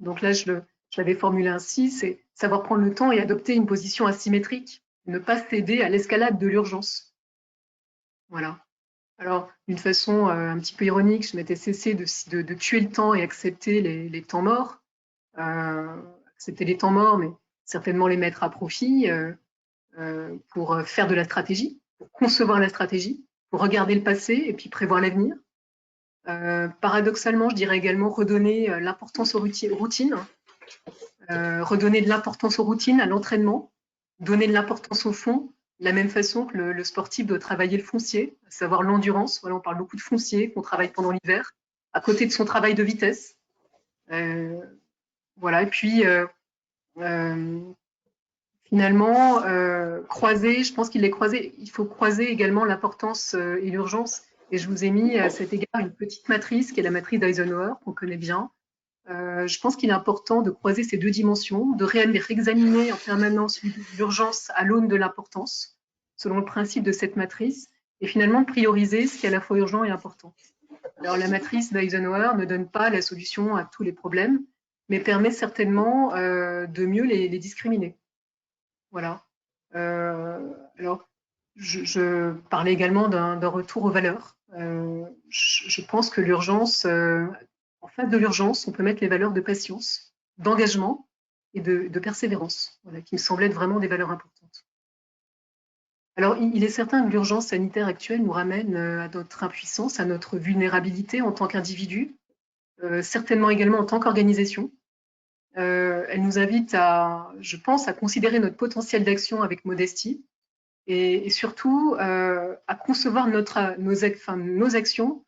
Speaker 2: Donc là, je l'avais formulé ainsi, c'est savoir prendre le temps et adopter une position asymétrique, ne pas céder à l'escalade de l'urgence. Voilà. Alors, d'une façon un petit peu ironique, je m'étais cessé de tuer le temps et accepter les temps morts. Accepter les temps morts, mais certainement les mettre à profit pour faire de la stratégie, pour concevoir la stratégie, pour regarder le passé et puis prévoir l'avenir. Paradoxalement, je dirais également redonner l'importance aux routines, redonner de l'importance aux routines, à l'entraînement, donner de l'importance au fond, de la même façon que le sportif doit travailler le foncier, à savoir l'endurance. Voilà, on parle beaucoup de foncier qu'on travaille pendant l'hiver, à côté de son travail de vitesse. Voilà, et puis finalement, croiser, je pense qu'il est croisé, il faut croiser également l'importance et l'urgence. Et je vous ai mis à cet égard une petite matrice qui est la matrice d'Eisenhower, qu'on connaît bien. Je pense qu'il est important de croiser ces deux dimensions, de réexaminer en permanence l'urgence à l'aune de l'importance, selon le principe de cette matrice, et finalement de prioriser ce qui est à la fois urgent et important. Alors, la matrice d'Eisenhower ne donne pas la solution à tous les problèmes, mais permet certainement de mieux les discriminer. Voilà. Alors, je parlais également d'un retour aux valeurs. Je pense que l'urgence, en face de l'urgence, on peut mettre les valeurs de patience, d'engagement et de persévérance, voilà, qui me semblent être vraiment des valeurs importantes. Alors, il est certain que l'urgence sanitaire actuelle nous ramène à notre impuissance, à notre vulnérabilité en tant qu'individu, certainement également en tant qu'organisation. Elle nous invite je pense, à considérer notre potentiel d'action avec modestie et surtout à concevoir nos actions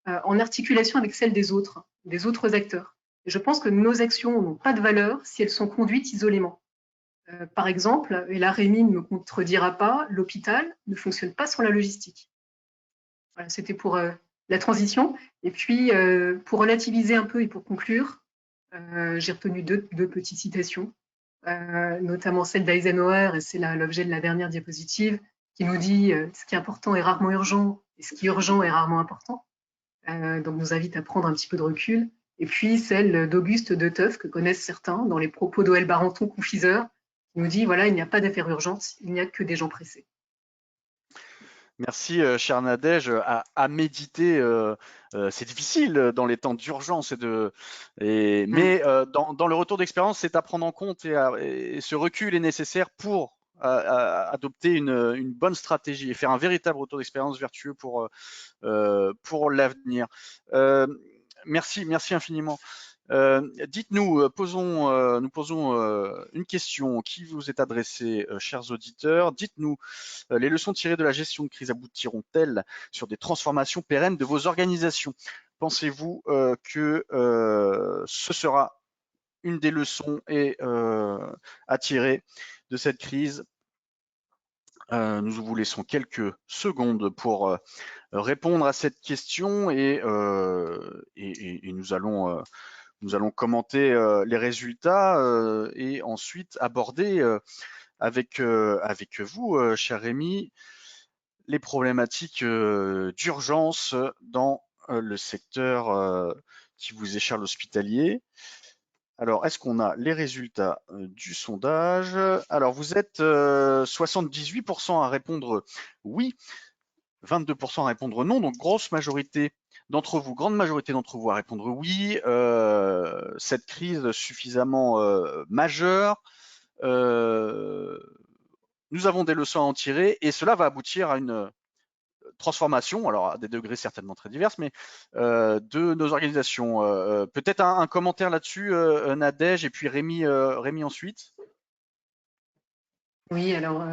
Speaker 2: en articulation avec celles des autres acteurs. Et je pense que nos actions n'ont pas de valeur si elles sont conduites isolément. Par exemple, et là Rémi ne me contredira pas, l'hôpital ne fonctionne pas sans la logistique. Voilà, c'était pour la transition. Et puis, pour relativiser un peu et pour conclure, j'ai retenu deux petites citations, notamment celle d'Eisenhower, et c'est l'objet de la dernière diapositive, qui nous dit ce qui est important est rarement urgent, et ce qui est urgent est rarement important. Donc, nous invite à prendre un petit peu de recul. Et puis, celle d'Auguste de Teuf, que connaissent certains, dans les propos d'Oël Barenton, confiseur, qui nous dit, voilà, il n'y a pas d'affaires urgentes, il n'y a que des gens pressés.
Speaker 1: Merci, cher Nadège, à méditer. C'est difficile dans les temps d'urgence mais dans le retour d'expérience, c'est à prendre en compte et ce recul est nécessaire pour adopter une bonne stratégie et faire un véritable retour d'expérience vertueux pour l'avenir. Merci infiniment. Dites-nous, nous posons une question qui vous est adressée, chers auditeurs. Dites-nous, les leçons tirées de la gestion de crise aboutiront-elles sur des transformations pérennes de vos organisations? Pensez-vous que ce sera une des leçons à tirer de cette crise? Nous vous laissons quelques secondes pour répondre à cette question et nous allons commenter les résultats et ensuite aborder avec vous, cher Rémi, les problématiques d'urgence dans le secteur qui vous est cher, l'hospitalier. Alors, est-ce qu'on a les résultats du sondage? Alors, vous êtes 78% à répondre oui, 22% à répondre non, donc grande majorité d'entre vous à répondre oui. Cette crise suffisamment majeure, nous avons des leçons à en tirer et cela va aboutir à une transformation, alors à des degrés certainement très divers, mais de nos organisations. Peut-être un commentaire là-dessus, Nadège, et puis Rémi ensuite.
Speaker 2: Oui, alors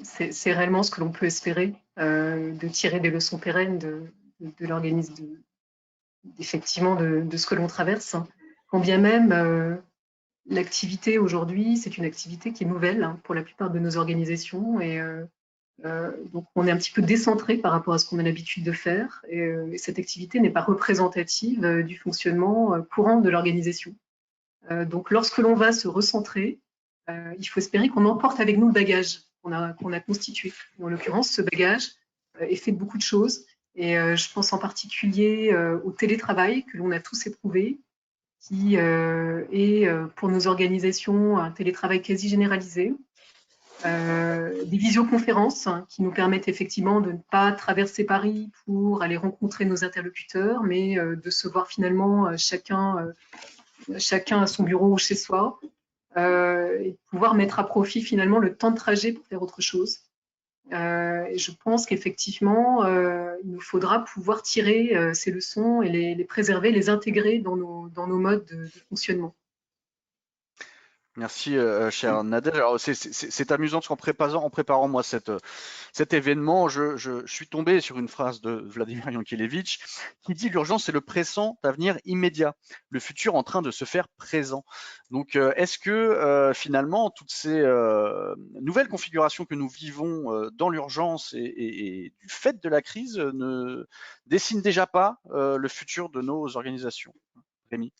Speaker 2: c'est réellement ce que l'on peut espérer, de tirer des leçons pérennes de l'organisme, effectivement de ce que l'on traverse. Quand bien même l'activité aujourd'hui, c'est une activité qui est nouvelle pour la plupart de nos organisations et donc on est un petit peu décentré par rapport à ce qu'on a l'habitude de faire et cette activité n'est pas représentative du fonctionnement courant de l'organisation. Donc lorsque l'on va se recentrer, il faut espérer qu'on emporte avec nous le bagage qu'on a constitué. En l'occurrence, ce bagage est fait de beaucoup de choses et je pense en particulier au télétravail que l'on a tous éprouvé, qui est pour nos organisations un télétravail quasi généralisé, des visioconférences qui nous permettent effectivement de ne pas traverser Paris pour aller rencontrer nos interlocuteurs, mais de se voir finalement chacun à son bureau ou chez soi, et de pouvoir mettre à profit finalement le temps de trajet pour faire autre chose. Et je pense qu'effectivement, il nous faudra pouvoir tirer ces leçons et les préserver, les intégrer dans nos modes de fonctionnement.
Speaker 1: Merci, cher Nadège. Alors, c'est amusant parce qu'en préparant moi cet événement, je suis tombé sur une phrase de Vladimir Yankelevitch qui dit: l'urgence, c'est le pressant d'avenir immédiat, le futur en train de se faire présent. Donc, est-ce que finalement, toutes ces nouvelles configurations que nous vivons dans l'urgence et du fait de la crise ne dessinent déjà pas le futur de nos organisations? Rémi?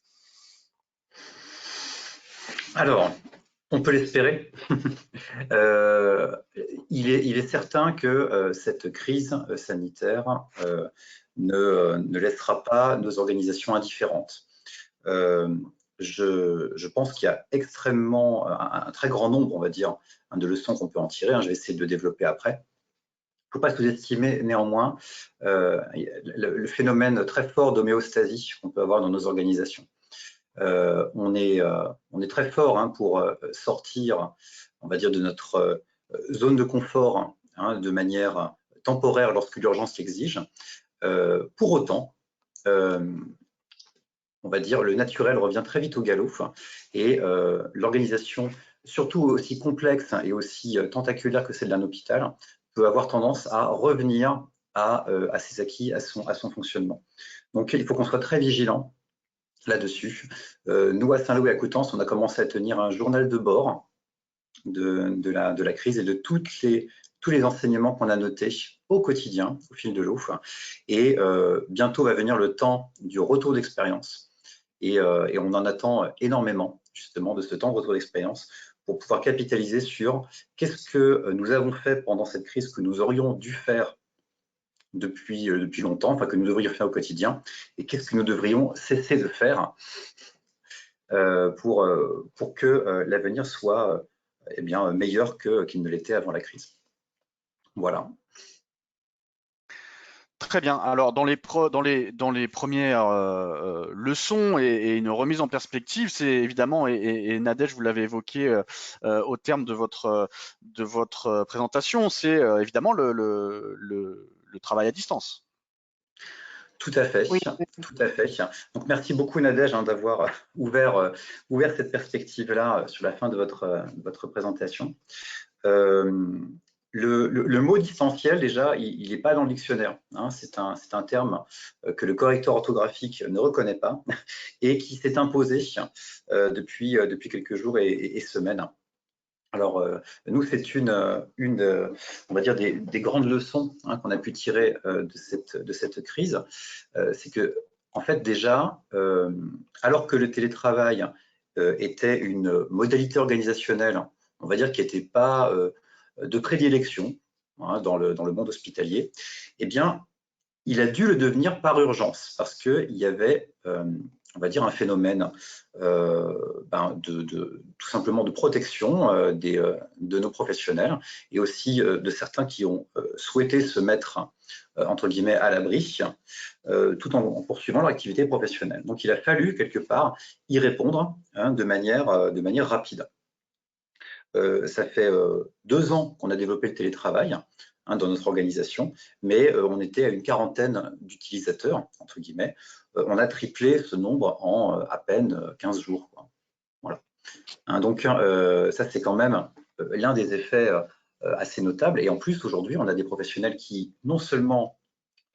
Speaker 3: Alors, On peut l'espérer. Il est certain que cette crise sanitaire ne laissera pas nos organisations indifférentes. Je pense qu'il y a extrêmement un très grand nombre, on va dire, de leçons qu'on peut en tirer. Je vais essayer de le développer après. Il ne faut pas sous-estimer néanmoins le phénomène très fort d'homéostasie qu'on peut avoir dans nos organisations. On est très fort pour sortir, on va dire, de notre zone de confort de manière temporaire lorsque l'urgence l'exige. Pour autant, on va dire, le naturel revient très vite au galop et l'organisation, surtout aussi complexe et aussi tentaculaire que celle d'un hôpital, peut avoir tendance à revenir à ses acquis, à son fonctionnement. Donc, il faut qu'on soit très vigilant là-dessus. Nous, à Saint-Lô et à Coutances, on a commencé à tenir un journal de bord de la crise et de tous les enseignements qu'on a notés au quotidien, au fil de l'eau. Et bientôt va venir le temps du retour d'expérience. Et on en attend énormément, justement, de ce temps de retour d'expérience pour pouvoir capitaliser sur qu'est-ce que nous avons fait pendant cette crise que nous aurions dû faire depuis longtemps, enfin que nous devrions faire au quotidien, et qu'est-ce que nous devrions cesser de faire pour que l'avenir soit meilleur qu'il ne l'était avant la crise. Voilà.
Speaker 1: Très bien. Alors, dans les premières leçons et une remise en perspective, c'est évidemment, et Nadège, vous l'avez évoqué au terme de votre présentation, c'est évidemment le travail à distance.
Speaker 3: Tout à fait,
Speaker 2: Oui.
Speaker 3: tout à fait. Donc, merci beaucoup Nadège d'avoir ouvert cette perspective-là sur la fin de votre présentation. Le mot distanciel, déjà, il n'est pas dans le dictionnaire. C'est un terme que le correcteur orthographique ne reconnaît pas et qui s'est imposé depuis quelques jours et semaines. Alors, nous, c'est on va dire, des grandes leçons qu'on a pu tirer de cette crise. C'est que, en fait, déjà, alors que le télétravail était une modalité organisationnelle, on va dire, qui n'était pas de prédilection dans le monde hospitalier, eh bien, il a dû le devenir par urgence parce qu'il y avait, on va dire, un phénomène tout simplement de protection de nos professionnels et aussi de certains qui ont souhaité se mettre, entre guillemets, à l'abri tout en poursuivant leur activité professionnelle. Donc, il a fallu, quelque part, y répondre de manière rapide. Ça fait 2 ans qu'on a développé le télétravail dans notre organisation, mais on était à une quarantaine d'utilisateurs, entre guillemets. On a triplé ce nombre en à peine 15 jours. Voilà. Donc, ça, c'est quand même l'un des effets assez notables. Et en plus, aujourd'hui, on a des professionnels qui, non seulement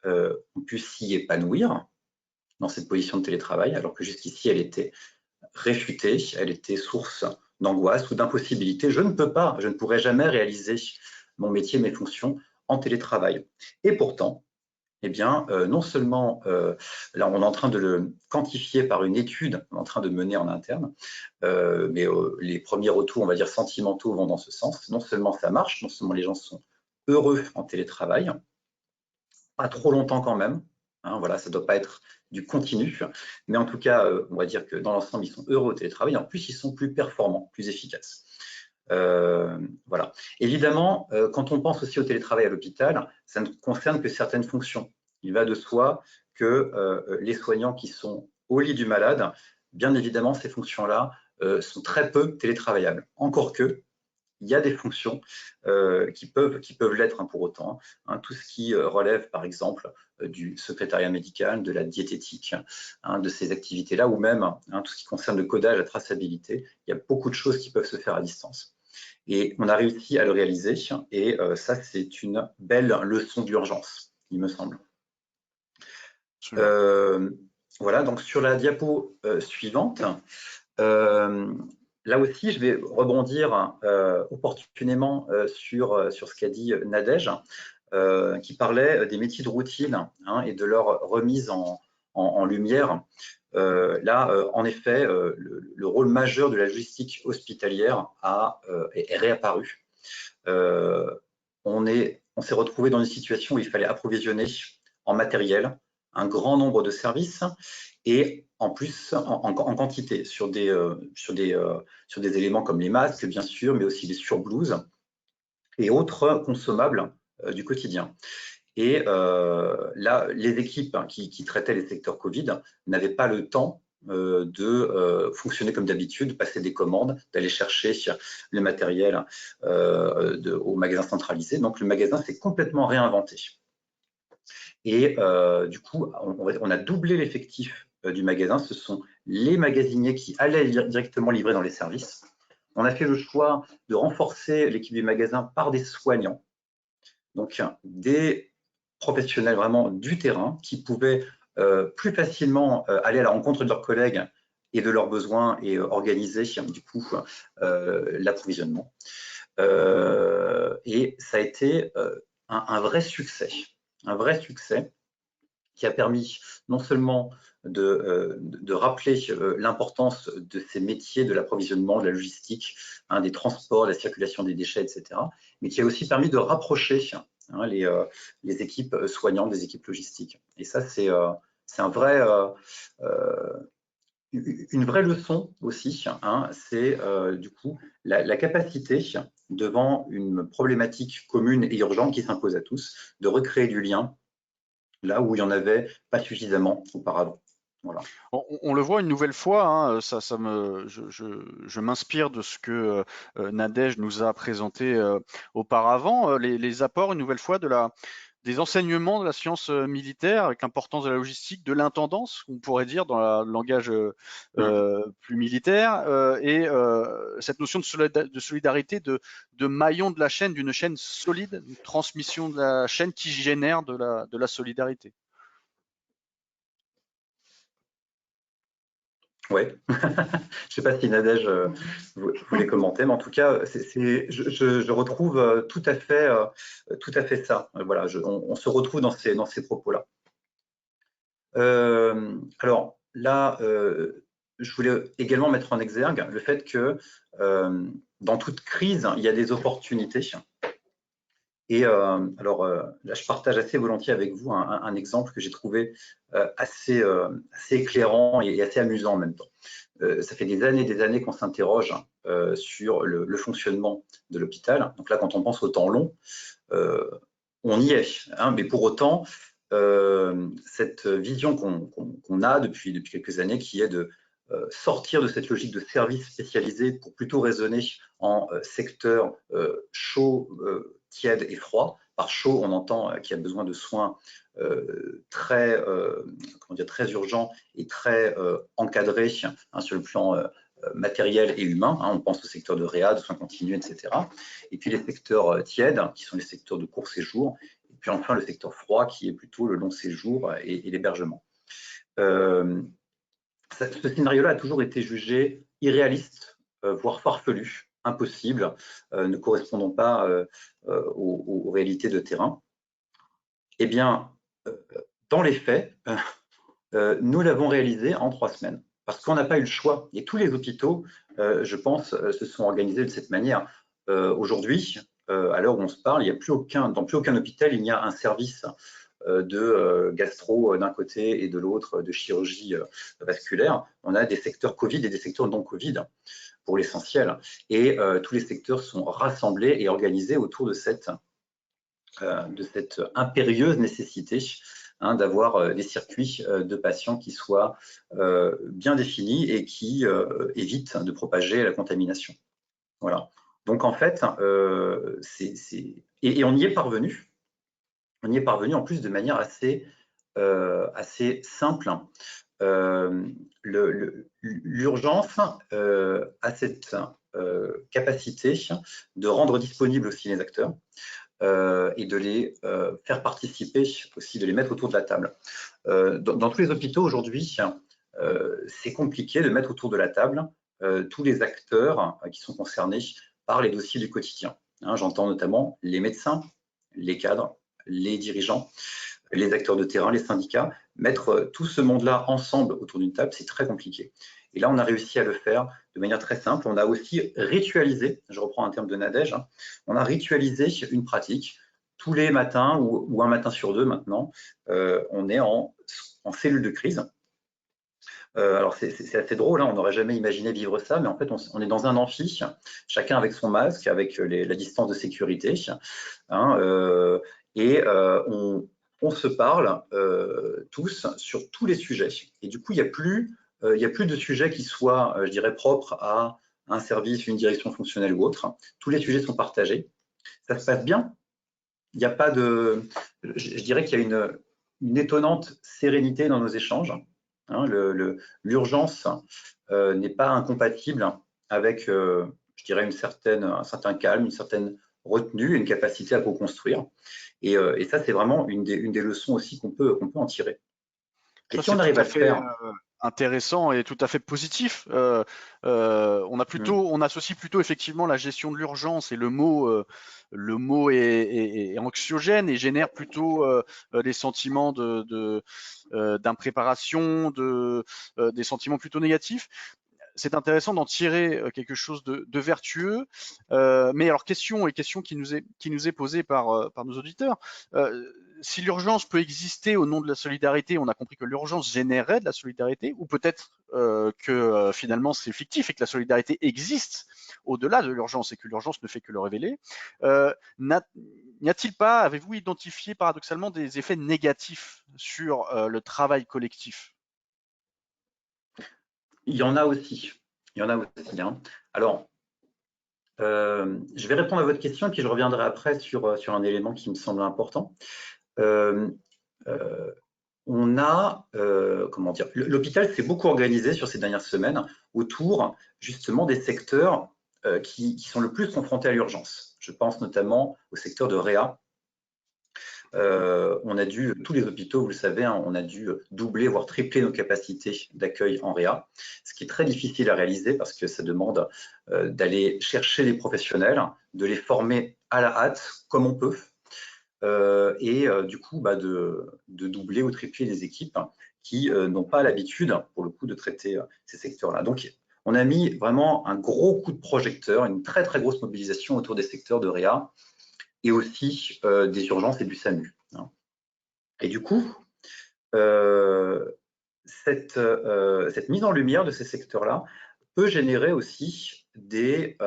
Speaker 3: ont pu s'y épanouir dans cette position de télétravail, alors que jusqu'ici, elle était réfutée, elle était source d'angoisse ou d'impossibilité. Je ne pourrai jamais réaliser mon métier, mes fonctions en télétravail. Et pourtant, eh bien, non seulement, là, on est en train de le quantifier par une étude, on est en train de mener en interne, mais les premiers retours, on va dire, sentimentaux vont dans ce sens. Non seulement ça marche, non seulement les gens sont heureux en télétravail, pas trop longtemps quand même, voilà, ça ne doit pas être du continu, mais en tout cas, on va dire que dans l'ensemble, ils sont heureux au télétravail. En plus, ils sont plus performants, plus efficaces. Voilà. Évidemment, quand on pense aussi au télétravail à l'hôpital, ça ne concerne que certaines fonctions. Il va de soi que les soignants qui sont au lit du malade, bien évidemment, ces fonctions-là sont très peu télétravaillables. Encore que, il y a des fonctions qui peuvent l'être pour autant. Tout ce qui relève, par exemple, du secrétariat médical, de la diététique, de ces activités-là, ou même tout ce qui concerne le codage, la traçabilité. Il y a beaucoup de choses qui peuvent se faire à distance. Et on a réussi à le réaliser, et ça, c'est une belle leçon d'urgence, il me semble. Voilà, donc sur la diapo suivante, là aussi, je vais rebondir opportunément sur ce qu'a dit Nadège, qui parlait des métiers de routine et de leur remise en en lumière, en effet, le rôle majeur de la logistique hospitalière est réapparu. On s'est retrouvé dans une situation où il fallait approvisionner en matériel un grand nombre de services et en plus en quantité sur des éléments comme les masques, bien sûr, mais aussi les surblouses et autres consommables du quotidien. Et là, les équipes qui traitaient les secteurs Covid n'avaient pas le temps de fonctionner comme d'habitude, passer des commandes, d'aller chercher le matériel au magasin centralisé. Donc, le magasin s'est complètement réinventé. Et du coup, on a doublé l'effectif du magasin. Ce sont les magasiniers qui allaient directement livrer dans les services. On a fait le choix de renforcer l'équipe du magasin par des soignants. Donc, des professionnels vraiment du terrain qui pouvaient plus facilement aller à la rencontre de leurs collègues et de leurs besoins et organiser du coup l'approvisionnement. Et ça a été un vrai succès qui a permis non seulement de rappeler l'importance de ces métiers de l'approvisionnement, de la logistique, des transports, de la circulation des déchets, etc., mais qui a aussi permis de rapprocher les équipes soignantes des équipes logistiques. Et ça, c'est une vraie leçon aussi, c'est du coup la capacité, devant une problématique commune et urgente qui s'impose à tous, de recréer du lien là où il n'y en avait pas suffisamment auparavant. Voilà.
Speaker 1: On le voit une nouvelle fois, je m'inspire de ce que Nadège nous a présenté auparavant, les apports une nouvelle fois des enseignements de la science militaire avec l'importance de la logistique, de l'intendance, on pourrait dire dans le langage plus militaire, et cette notion de solidarité, de maillon de la chaîne, d'une chaîne solide, une transmission de la chaîne qui génère de la solidarité.
Speaker 3: Oui, je ne sais pas si Nadège voulait commenter, mais en tout cas, je retrouve tout à fait ça. Voilà, on se retrouve dans ces propos-là. Alors là, je voulais également mettre en exergue le fait que dans toute crise, il y a des opportunités. Et alors là, je partage assez volontiers avec vous un exemple que j'ai trouvé assez éclairant et assez amusant en même temps. Ça fait des années qu'on s'interroge sur le fonctionnement de l'hôpital. Donc là, quand on pense au temps long, on y est. Mais pour autant, cette vision qu'on a depuis quelques années, qui est de sortir de cette logique de service spécialisé pour plutôt raisonner en secteur chaud, tiède et froid. Par chaud, on entend qu'il y a besoin de soins très urgents et très encadrés sur le plan matériel et humain. On pense au secteur de réa, de soins continus, etc. Et puis les secteurs tièdes, qui sont les secteurs de court séjour. Et puis enfin le secteur froid, qui est plutôt le long séjour et l'hébergement. Ce scénario-là a toujours été jugé irréaliste, voire farfelu, impossible, ne correspondant pas aux réalités de terrain. Eh bien, dans les faits, nous l'avons réalisé en 3 semaines, parce qu'on n'a pas eu le choix. Et tous les hôpitaux, je pense, se sont organisés de cette manière. Aujourd'hui, à l'heure où on se parle, dans plus aucun hôpital, il n'y a un service de gastro d'un côté et de l'autre de chirurgie vasculaire. On a des secteurs Covid et des secteurs non Covid pour l'essentiel. Et tous les secteurs sont rassemblés et organisés autour de cette impérieuse nécessité d'avoir des circuits de patients qui soient bien définis et qui évitent de propager la contamination. Voilà. Donc en fait, et on y est parvenu. On y est parvenu en plus de manière assez simple. L'urgence a cette capacité de rendre disponibles aussi les acteurs et de les faire participer aussi, de les mettre autour de la table. Dans tous les hôpitaux aujourd'hui, c'est compliqué de mettre autour de la table tous les acteurs qui sont concernés par les dossiers du quotidien. J'entends notamment les médecins, les cadres, les dirigeants, les acteurs de terrain, les syndicats, mettre tout ce monde-là ensemble autour d'une table, c'est très compliqué. Et là, on a réussi à le faire de manière très simple. On a aussi ritualisé, je reprends un terme de Nadège, on a ritualisé une pratique. Tous les matins, ou un matin sur deux maintenant, on est en cellule de crise. Alors c'est assez drôle, hein, on n'aurait jamais imaginé vivre ça, mais en fait on est dans un amphi, chacun avec son masque, avec la distance de sécurité, hein, et on se parle tous sur tous les sujets. Et du coup, il n'y a plus de sujets qui soient, je dirais, propres à un service, une direction fonctionnelle ou autre. Tous les sujets sont partagés. Ça se passe bien. Il n'y a pas de... Je dirais qu'il y a une étonnante sérénité dans nos échanges. Hein, l'urgence n'est pas incompatible avec, je dirais, un certain calme, une certaine retenue, une capacité à co-construire. Et ça, c'est vraiment une des leçons aussi qu'on peut en tirer.
Speaker 1: Et si on arrive à le faire, intéressant et tout à fait positif. On associe plutôt effectivement la gestion de l'urgence et le mot est anxiogène et génère plutôt des sentiments d'impréparation, des sentiments plutôt négatifs. C'est intéressant d'en tirer quelque chose de vertueux. Mais alors, question qui nous est posée par nos auditeurs. Si l'urgence peut exister au nom de la solidarité, on a compris que l'urgence générait de la solidarité, ou peut-être que finalement c'est fictif et que la solidarité existe au-delà de l'urgence et que l'urgence ne fait que le révéler. N'y a-t-il pas, avez-vous identifié paradoxalement des effets négatifs sur le travail collectif ?
Speaker 3: Il y en a aussi. Hein. Alors, je vais répondre à votre question et puis je reviendrai après sur un élément qui me semble important. On a, comment dire, l'hôpital s'est beaucoup organisé sur ces dernières semaines autour justement des secteurs qui sont le plus confrontés à l'urgence. Je pense notamment au secteur de Réa. On a dû, tous les hôpitaux, vous le savez, hein, on a dû doubler, voire tripler nos capacités d'accueil en Réa, ce qui est très difficile à réaliser parce que ça demande d'aller chercher les professionnels, de les former à la hâte, comme on peut, et du coup de doubler ou tripler les équipes qui n'ont pas l'habitude, pour le coup, de traiter ces secteurs-là. Donc, on a mis vraiment un gros coup de projecteur, une très très grosse mobilisation autour des secteurs de Réa et aussi des urgences et du SAMU. Hein. Et du coup, cette mise en lumière de ces secteurs-là peut générer aussi des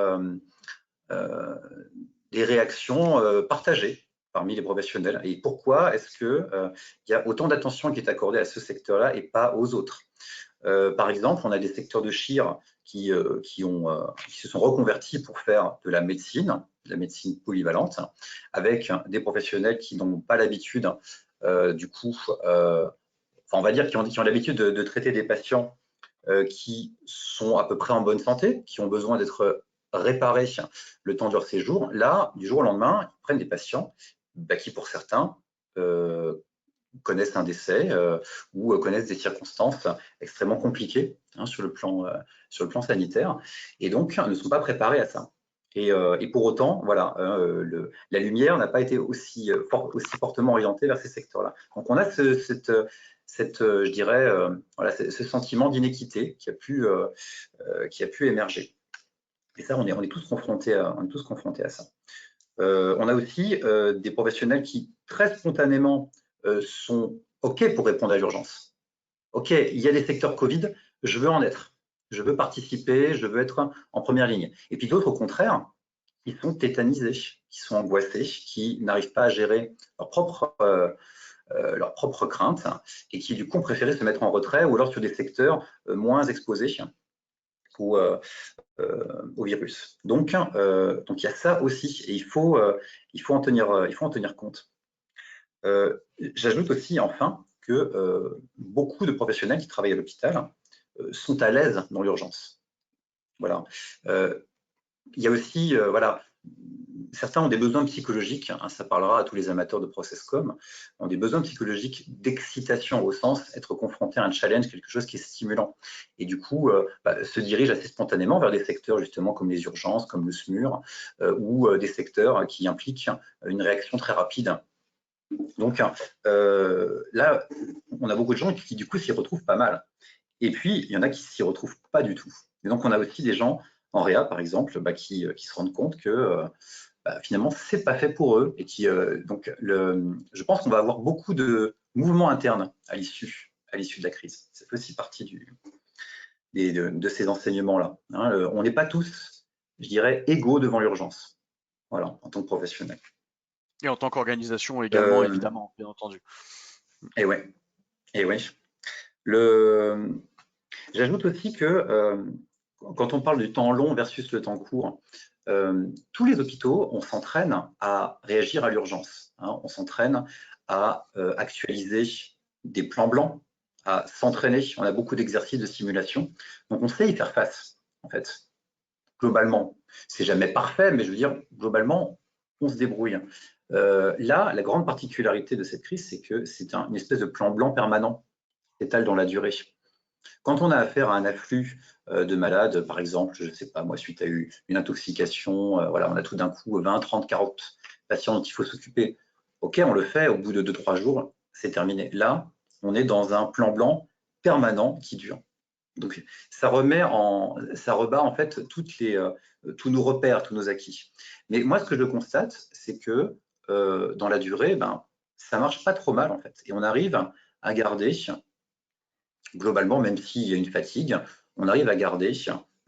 Speaker 3: réactions partagées parmi les professionnels. Et pourquoi est-ce qu'il y a autant d'attention qui est accordée à ce secteur-là et pas aux autres? Par exemple, on a des secteurs de chir qui se sont reconvertis pour faire de la médecine polyvalente, avec des professionnels qui n'ont pas l'habitude, du coup, on va dire qui ont l'habitude de traiter des patients qui sont à peu près en bonne santé, qui ont besoin d'être réparés le temps de leur séjour. Là, du jour au lendemain, ils prennent des patients qui, pour certains, connaissent un décès ou connaissent des circonstances extrêmement compliquées sur le plan sanitaire et donc ne sont pas préparés à ça. Et pour autant, voilà, la lumière n'a pas été aussi fortement orientée vers ces secteurs-là. Donc on a je dirais, voilà, ce sentiment d'inéquité qui a pu émerger. Et ça, on est tous confrontés à ça. On a aussi des professionnels qui, très spontanément, sont OK pour répondre à l'urgence. OK, il y a des secteurs Covid, je veux en être. Je veux participer, je veux être en première ligne. Et puis d'autres, au contraire, qui sont tétanisés, qui sont angoissés, qui n'arrivent pas à gérer leurs propres craintes et qui, du coup, ont préféré se mettre en retrait ou alors sur des secteurs moins exposés au virus. Donc, il y a ça aussi et il faut en tenir compte. J'ajoute aussi, enfin, que beaucoup de professionnels qui travaillent à l'hôpital sont à l'aise dans l'urgence. Voilà. Il y a aussi, voilà, certains ont des besoins psychologiques, hein, ça parlera à tous les amateurs de ProcessCom, ont des besoins psychologiques d'excitation au sens être confronté à un challenge, quelque chose qui est stimulant. Et du coup, se dirigent assez spontanément vers des secteurs justement comme les urgences, comme le SMUR, ou des secteurs qui impliquent une réaction très rapide Donc là, on a beaucoup de gens qui du coup s'y retrouvent pas mal. Et puis, il y en a qui s'y retrouvent pas du tout. Et donc, on a aussi des gens en réa, par exemple, qui se rendent compte que finalement, c'est pas fait pour eux. Et donc, je pense qu'on va avoir beaucoup de mouvements internes à l'issue de la crise. Ça fait aussi partie de ces enseignements-là. Hein. On n'est pas tous, je dirais, égaux devant l'urgence, voilà, en tant que professionnel.
Speaker 1: Et en tant qu'organisation également, évidemment, bien entendu.
Speaker 3: Et ouais, et ouais. J'ajoute aussi que quand on parle du temps long versus le temps court, tous les hôpitaux, on s'entraîne à réagir à l'urgence. Hein, on s'entraîne à actualiser des plans blancs, à s'entraîner. On a beaucoup d'exercices de simulation. Donc, on sait y faire face, en fait, globalement. C'est jamais parfait, mais je veux dire, globalement, on se débrouille. Là, la grande particularité de cette crise, c'est que c'est une espèce de plan blanc permanent qui s'étale dans la durée. Quand on a affaire à un afflux de malades, par exemple, je ne sais pas moi, suite à une intoxication, voilà, on a tout d'un coup 20, 30, 40 patients dont il faut s'occuper. Ok, on le fait, au bout de 2-3 jours, c'est terminé. Là, on est dans un plan blanc permanent qui dure. Donc, ça rebat en fait tous nos repères, tous nos acquis. Mais moi, ce que je constate, c'est que dans la durée, ça marche pas trop mal en fait. Et on arrive à garder globalement, même s'il y a une fatigue, on arrive à garder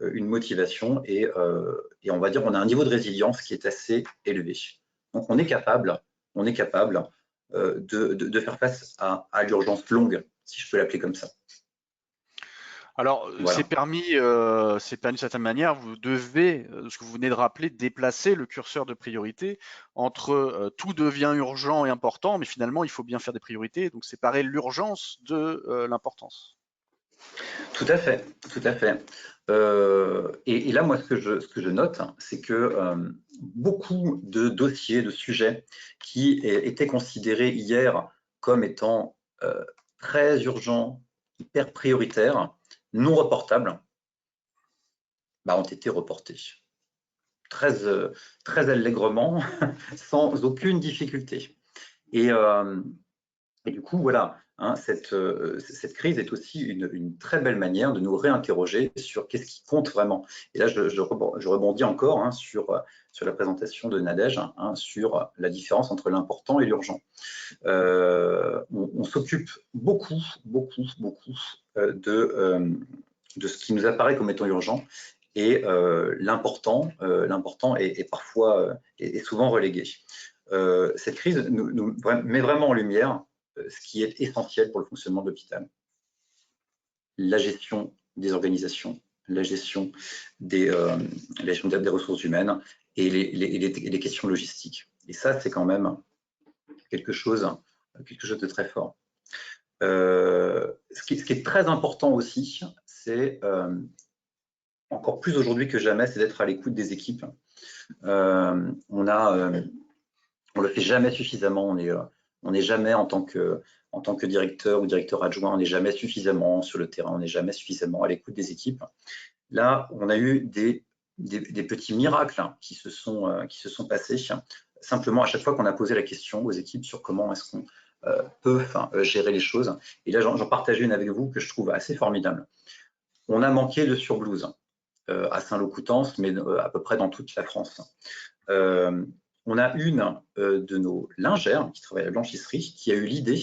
Speaker 3: une motivation et on va dire on a un niveau de résilience qui est assez élevé. Donc on est capable de faire face à l'urgence longue, si je peux l'appeler comme ça.
Speaker 1: Alors,
Speaker 3: Voilà.
Speaker 1: c'est permis d'une certaine manière, vous devez, ce que vous venez de rappeler, déplacer le curseur de priorité entre tout devient urgent et important, mais finalement, il faut bien faire des priorités, donc séparer l'urgence de l'importance.
Speaker 3: Tout à fait, tout à fait. Et là, moi, ce que je note, c'est que beaucoup de dossiers, de sujets qui étaient considérés hier comme étant très urgents, hyper prioritaires, non reportables, ont été reportés. Très allègrement, sans aucune difficulté. Et du coup, voilà, hein, cette crise est aussi une très belle manière de nous réinterroger sur qu'est-ce qui compte vraiment. Et là, je rebondis encore hein, sur la présentation de Nadège, hein, sur la différence entre l'important et l'urgent. On s'occupe beaucoup de ce qui nous apparaît comme étant urgent, et l'important est parfois est souvent relégué. Cette crise nous met vraiment en lumière ce qui est essentiel pour le fonctionnement de l'hôpital. La gestion des organisations, la gestion des ressources humaines et les questions logistiques. Et ça, c'est quand même quelque chose de très fort. Ce qui est très important aussi, c'est encore plus aujourd'hui que jamais, c'est d'être à l'écoute des équipes. On le fait jamais suffisamment. On n'est jamais en tant que directeur ou directeur adjoint, on n'est jamais suffisamment sur le terrain, on n'est jamais suffisamment à l'écoute des équipes. Là, on a eu des petits miracles qui se sont passés. Simplement, à chaque fois qu'on a posé la question aux équipes sur comment est-ce qu'on peut gérer les choses. Et là, j'en partage une avec vous que je trouve assez formidable. On a manqué de surblouses à Saint-Lô-Coutances, mais à peu près dans toute la France. On a une de nos lingères qui travaille à la blanchisserie qui a eu l'idée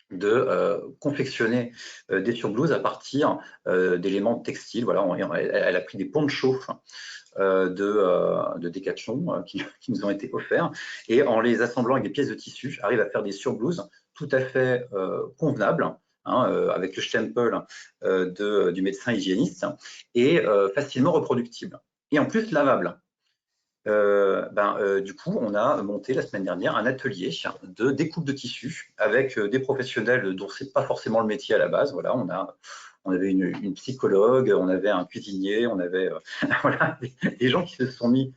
Speaker 3: de confectionner des surblouses à partir d'éléments textiles. Voilà, elle a pris des ponchos de Decathlon qui nous ont été offerts, et en les assemblant avec des pièces de tissu, arrive à faire des surblouses tout à fait convenables, hein, avec le stempel du médecin hygiéniste, et facilement reproductibles. Et en plus lavables. Du coup, on a monté la semaine dernière un atelier de découpe de tissus avec des professionnels dont c'est pas forcément le métier à la base. Voilà, on avait une psychologue, on avait un cuisinier, on avait voilà, des gens qui se sont mis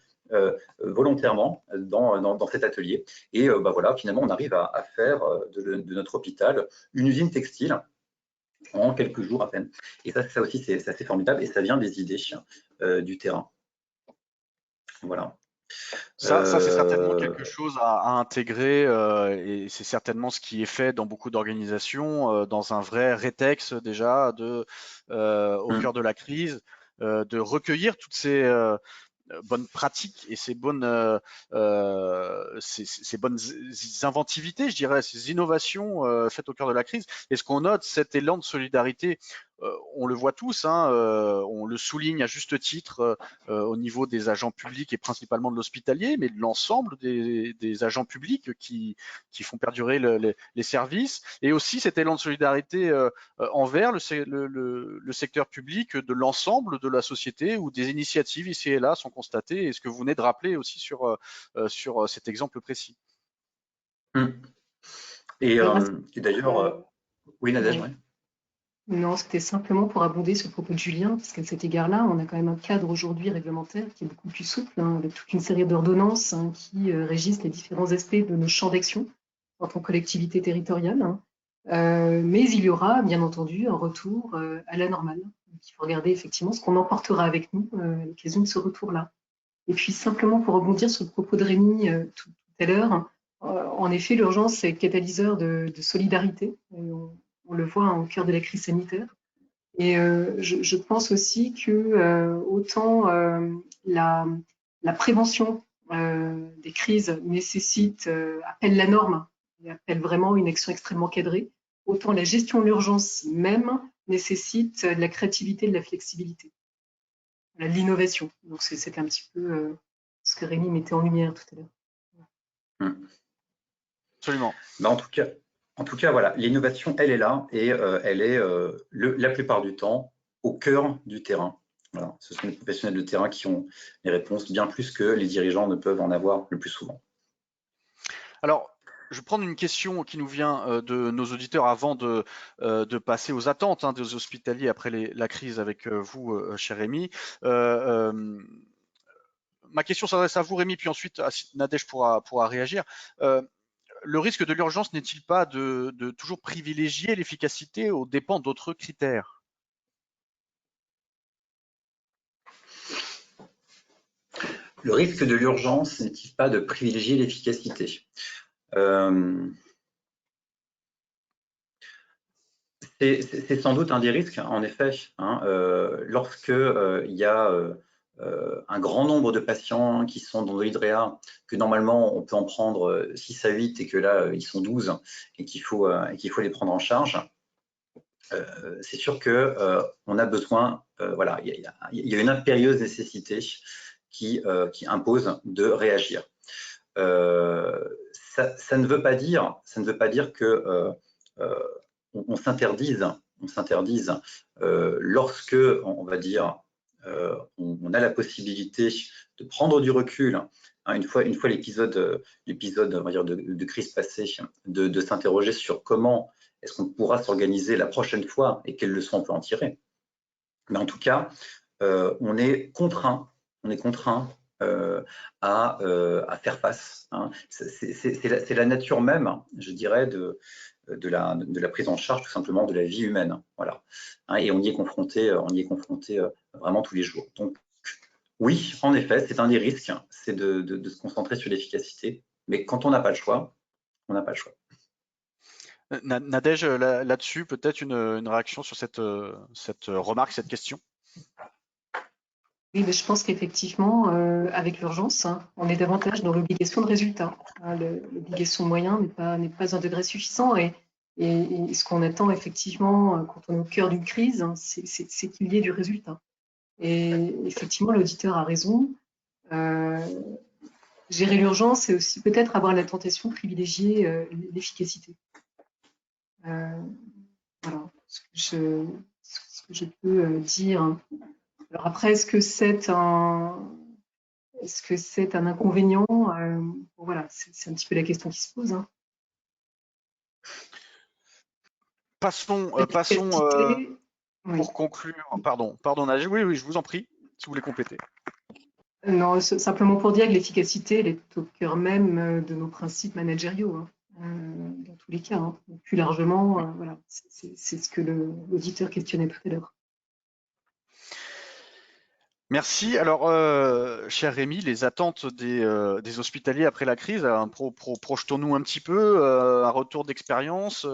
Speaker 3: volontairement dans cet atelier. Et voilà, finalement, on arrive à faire de notre hôpital une usine textile en quelques jours à peine. Et ça aussi, c'est assez formidable, et ça vient des idées du terrain. Voilà.
Speaker 1: Ça c'est certainement quelque chose à intégrer et c'est certainement ce qui est fait dans beaucoup d'organisations, dans un vrai rétex déjà au cœur de la crise, de recueillir toutes ces bonnes pratiques et ces bonnes inventivités, je dirais, ces innovations faites au cœur de la crise. Et ce qu'on note, cet élan de solidarité, on le voit tous, hein, on le souligne à juste titre au niveau des agents publics et principalement de l'hospitalier, mais de l'ensemble des agents publics qui font perdurer les services, et aussi cet élan de solidarité envers le secteur public de l'ensemble de la société, où des initiatives ici et là sont constatées, et ce que vous venez de rappeler aussi sur cet exemple précis.
Speaker 3: Et d'ailleurs, oui, Nadège,
Speaker 2: ouais. Non, c'était simplement pour abonder sur le propos de Julien, parce qu'à cet égard-là, on a quand même un cadre aujourd'hui réglementaire qui est beaucoup plus souple, hein, avec toute une série d'ordonnances qui régissent les différents aspects de nos champs d'action en tant que collectivité territoriale. Mais il y aura, bien entendu, un retour à la normale. Donc, il faut regarder effectivement ce qu'on emportera avec nous à l'occasion de ce retour-là. Et puis, simplement pour rebondir sur le propos de Rémi tout à l'heure, en effet, l'urgence est catalyseur de solidarité. On le voit au cœur de la crise sanitaire. Et je pense aussi que autant la prévention des crises nécessite, appelle la norme, et appelle vraiment une action extrêmement cadrée, autant la gestion de l'urgence même nécessite de la créativité, de la flexibilité, de l'innovation. Donc c'est un petit peu ce que Rémi mettait en lumière tout à l'heure.
Speaker 1: Absolument.
Speaker 3: En tout cas, voilà, l'innovation, elle est là et elle est la plupart du temps au cœur du terrain. Voilà, ce sont les professionnels de terrain qui ont les réponses, bien plus que les dirigeants ne peuvent en avoir le plus souvent.
Speaker 1: Alors, je vais prendre une question qui nous vient de nos auditeurs avant de passer aux attentes des hospitaliers après la crise avec vous, cher Rémi. Ma question s'adresse à vous, Rémi, puis ensuite Nadège pourra réagir. Le risque de l'urgence n'est-il pas de toujours privilégier l'efficacité aux dépens d'autres critères?
Speaker 3: Le risque de l'urgence n'est-il pas de privilégier l'efficacité? C'est sans doute un des risques, en effet, hein, lorsque il y a un grand nombre de patients qui sont dans l'hydréa, que normalement on peut en prendre 6 à 8 et que là ils sont 12 et qu'il faut les prendre en charge. C'est sûr que on a besoin, voilà, il y a une impérieuse nécessité qui impose de réagir. Ça ne veut pas dire que on s'interdise lorsque, on va dire, on a la possibilité de prendre du recul, hein, une fois l'épisode on va dire de crise passée, de s'interroger sur comment est-ce qu'on pourra s'organiser la prochaine fois et quelles leçons on peut en tirer. Mais en tout cas, on est contraint à faire face, hein. C'est la nature même, je dirais, de la prise en charge tout simplement de la vie humaine, voilà, hein, et on y est confronté vraiment tous les jours. Donc oui, en effet, c'est un des risques, c'est de se concentrer sur l'efficacité, mais quand on n'a pas le choix, on n'a pas le choix.
Speaker 1: Nadège, là-dessus, peut-être une réaction sur cette remarque, cette question?
Speaker 2: Oui, mais je pense qu'effectivement, avec l'urgence, on est davantage dans l'obligation de résultat. L'obligation de moyens n'est pas un degré suffisant. Et ce qu'on attend effectivement quand on est au cœur d'une crise, c'est qu'il y ait du résultat. Et effectivement, l'auditeur a raison. Gérer l'urgence, c'est aussi peut-être avoir la tentation de privilégier l'efficacité. Voilà ce que je peux dire. Alors après, est-ce que c'est un inconvénient? Voilà, c'est un petit peu la question qui se pose.
Speaker 1: Passons pour conclure. Pardon, Nadège. Oui, je vous en prie, si vous voulez compléter.
Speaker 2: Non, simplement pour dire que l'efficacité, elle est au cœur même de nos principes managériaux, dans tous les cas. Plus largement, voilà, c'est ce que l'auditeur questionnait tout à l'heure.
Speaker 1: Merci. Alors, cher Rémi, les attentes des hospitaliers après la crise, projetons-nous un petit peu, un retour d'expérience.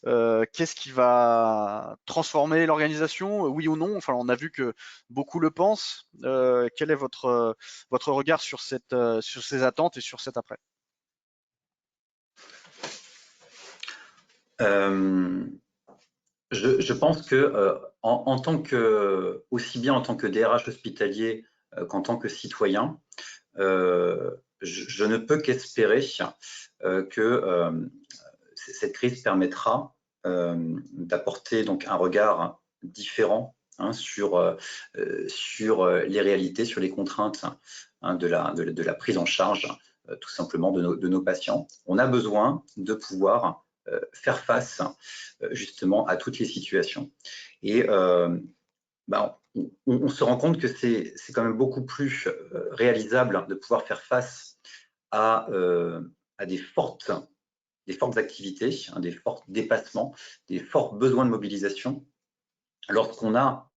Speaker 1: Qu'est-ce qui va transformer l'organisation, oui ou non? Enfin, on a vu que beaucoup le pensent. Quel est votre regard sur sur ces attentes et sur cet après?
Speaker 3: Euh, je pense que en tant que, aussi bien en tant que DRH hospitalier qu'en tant que citoyen, je ne peux qu'espérer que cette crise permettra d'apporter donc un regard différent sur les réalités, sur les contraintes de la prise en charge tout simplement de nos patients. On a besoin de pouvoir faire face justement à toutes les situations. Et on se rend compte que c'est quand même beaucoup plus réalisable de pouvoir faire face à des fortes activités, des forts dépassements, des forts besoins de mobilisation, lorsqu'on a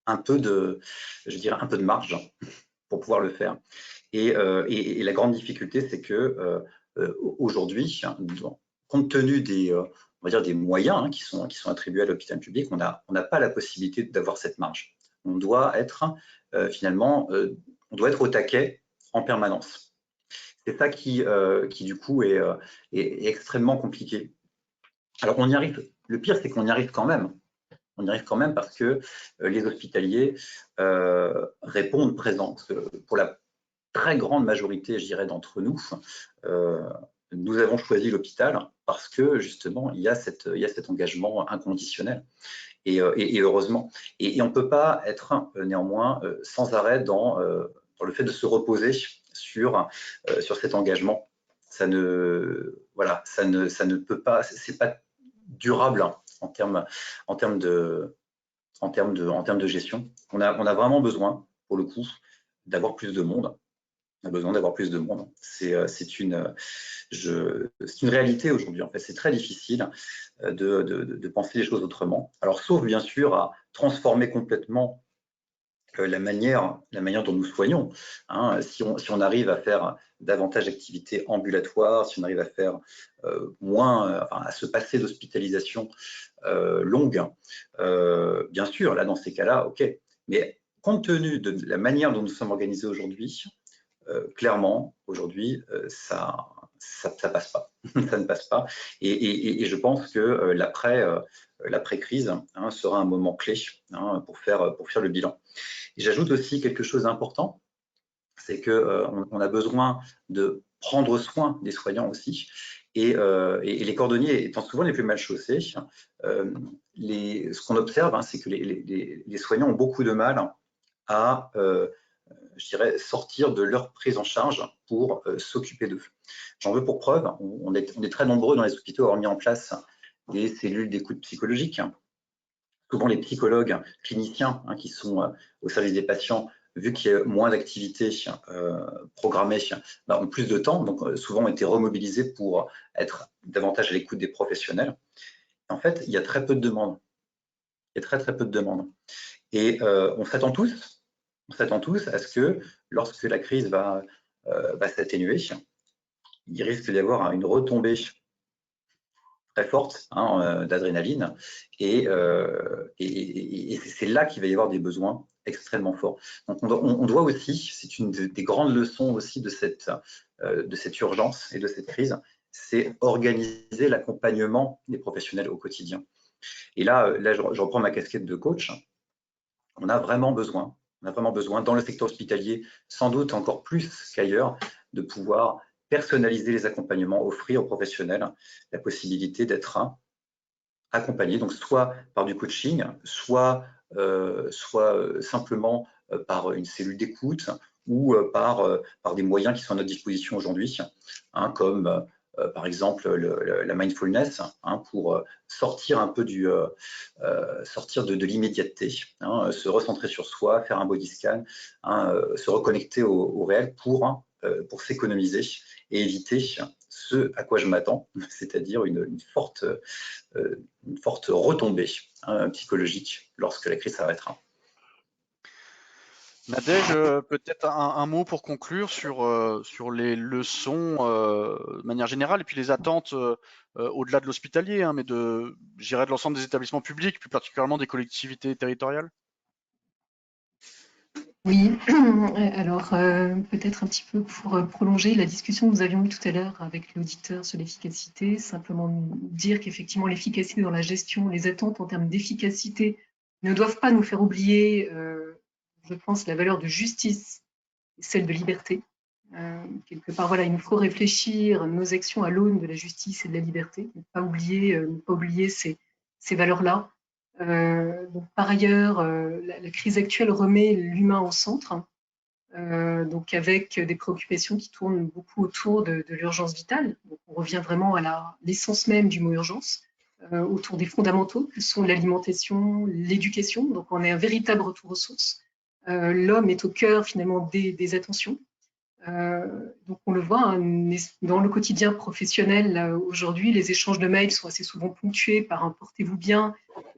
Speaker 3: un peu de, je dirais, un peu de marge pour pouvoir le faire. Et la grande difficulté, c'est que aujourd'hui, compte tenu des, on va dire des moyens qui sont attribués à l'hôpital public, on n'a pas la possibilité d'avoir cette marge. On doit être finalement, on doit être au taquet en permanence. C'est ça qui du coup est extrêmement compliqué. Alors on y arrive. Le pire, c'est qu'on y arrive quand même. On y arrive quand même parce que les hospitaliers répondent présents. Pour la très grande majorité, je dirais, d'entre nous, nous avons choisi l'hôpital parce que justement, il y a cet engagement inconditionnel. Et heureusement. Et on ne peut pas être néanmoins sans arrêt dans le fait de se reposer sur cet engagement. Ça ne peut pas, c'est pas durable en termes de gestion. On a vraiment besoin, pour le coup, d'avoir plus de monde. On a besoin d'avoir plus de monde. C'est une réalité aujourd'hui. En fait, c'est très difficile de penser les choses autrement. Alors, sauf bien sûr à transformer complètement la manière dont nous soignons. Si on arrive à faire davantage d'activités ambulatoires, si on arrive à faire à se passer d'hospitalisation longue, bien sûr, là, dans ces cas-là, OK. Mais compte tenu de la manière dont nous sommes organisés aujourd'hui, clairement, aujourd'hui, ça passe pas. Ça ne passe pas. Et je pense que l'après-crise sera un moment clé pour faire le bilan. Et j'ajoute aussi quelque chose d'important, c'est qu'on a besoin de prendre soin des soignants aussi. Et les cordonniers étant souvent les plus mal chaussés, ce qu'on observe, c'est que les soignants ont beaucoup de mal à je dirais, sortir de leur prise en charge pour s'occuper d'eux. J'en veux pour preuve, on est très nombreux dans les hôpitaux à avoir mis en place des cellules d'écoute psychologique. Souvent, les psychologues cliniciens qui sont au service des patients, vu qu'il y a moins d'activités programmées, ont plus de temps, donc souvent ont été remobilisés pour être davantage à l'écoute des professionnels. En fait, il y a très peu de demandes. Il y a très peu de demandes. Et on s'attend tous à ce que lorsque la crise va s'atténuer, il risque d'y avoir une retombée très forte d'adrénaline et c'est là qu'il va y avoir des besoins extrêmement forts. Donc on doit aussi, c'est une des grandes leçons aussi de cette urgence et de cette crise, c'est organiser l'accompagnement des professionnels au quotidien. Et là je reprends ma casquette de coach. On a vraiment besoin dans le secteur hospitalier, sans doute encore plus qu'ailleurs, de pouvoir personnaliser les accompagnements, offrir aux professionnels la possibilité d'être accompagnés, donc soit par du coaching, soit simplement par une cellule d'écoute ou par des moyens qui sont à notre disposition aujourd'hui, comme par exemple la mindfulness, pour sortir un peu sortir de l'immédiateté, se recentrer sur soi, faire un body scan, se reconnecter au réel pour s'économiser et éviter ce à quoi je m'attends, c'est-à-dire une forte retombée psychologique lorsque la crise s'arrêtera.
Speaker 1: Nadège, peut-être un mot pour conclure sur les leçons de manière générale et puis les attentes au-delà de l'hospitalier, hein, mais j'irais de l'ensemble des établissements publics, plus particulièrement des collectivités territoriales.
Speaker 2: Oui, alors peut-être un petit peu pour prolonger la discussion que nous avions eue tout à l'heure avec l'auditeur sur l'efficacité, simplement dire qu'effectivement l'efficacité dans la gestion, les attentes en termes d'efficacité ne doivent pas nous faire oublier, je pense, la valeur de justice et celle de liberté. Quelque part, voilà, il nous faut réfléchir nos actions à l'aune de la justice et de la liberté, ne pas oublier ces valeurs-là. Donc, par ailleurs, la crise actuelle remet l'humain au centre, donc avec des préoccupations qui tournent beaucoup autour de l'urgence vitale. Donc, on revient vraiment à l'essence même du mot urgence, autour des fondamentaux que sont l'alimentation, l'éducation. Donc, on est un véritable retour aux sources. L'homme est au cœur finalement des attentions. Donc on le voit hein, dans le quotidien professionnel aujourd'hui, les échanges de mails sont assez souvent ponctués par un portez-vous bien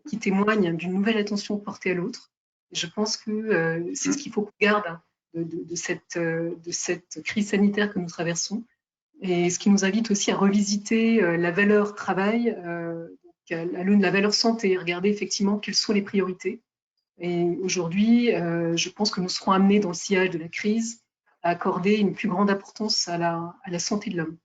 Speaker 2: qui témoigne d'une nouvelle attention portée à l'autre. Je pense que c'est ce qu'il faut qu'on garde de cette crise sanitaire que nous traversons et ce qui nous invite aussi à revisiter la valeur travail, à l'aune de la valeur santé, regarder effectivement quelles sont les priorités. Et aujourd'hui, je pense que nous serons amenés dans le sillage de la crise à accorder une plus grande importance à la santé de l'homme,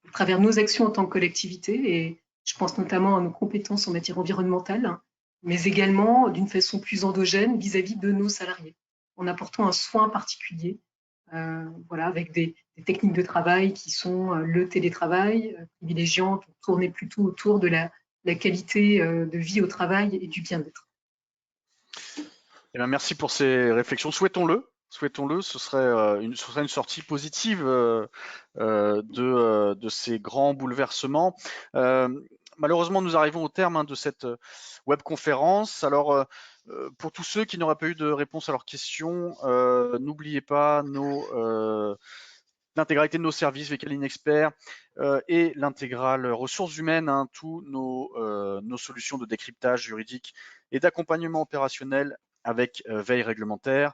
Speaker 2: à travers nos actions en tant que collectivité, et je pense notamment à nos compétences en matière environnementale, mais également d'une façon plus endogène vis-à-vis de nos salariés, en apportant un soin particulier, voilà, avec des techniques de travail qui sont le télétravail, privilégiant, tourner plutôt autour de la qualité de vie au travail et du bien-être.
Speaker 1: Eh bien, merci pour ces réflexions. Souhaitons-le. Souhaitons-le, ce serait une sortie positive de ces grands bouleversements. Malheureusement, nous arrivons au terme hein, de cette webconférence. Alors, pour tous ceux qui n'auraient pas eu de réponse à leurs questions, n'oubliez pas l'intégralité de nos services, Vécaline Expert et l'intégrale ressources humaines, hein, tous nos solutions de décryptage juridique et d'accompagnement opérationnel avec veille réglementaire.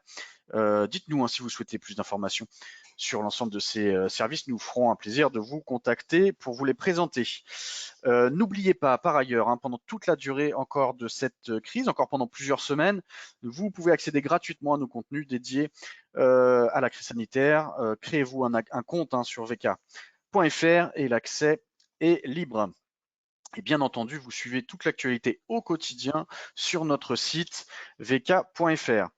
Speaker 1: Dites-nous hein, si vous souhaitez plus d'informations sur l'ensemble de ces services. Nous ferons un plaisir de vous contacter pour vous les présenter. N'oubliez pas, par ailleurs, hein, pendant toute la durée encore de cette crise, encore pendant plusieurs semaines, vous pouvez accéder gratuitement à nos contenus dédiés à la crise sanitaire. Créez-vous un compte hein, sur vk.fr et l'accès est libre. Et bien entendu, vous suivez toute l'actualité au quotidien sur notre site vk.fr.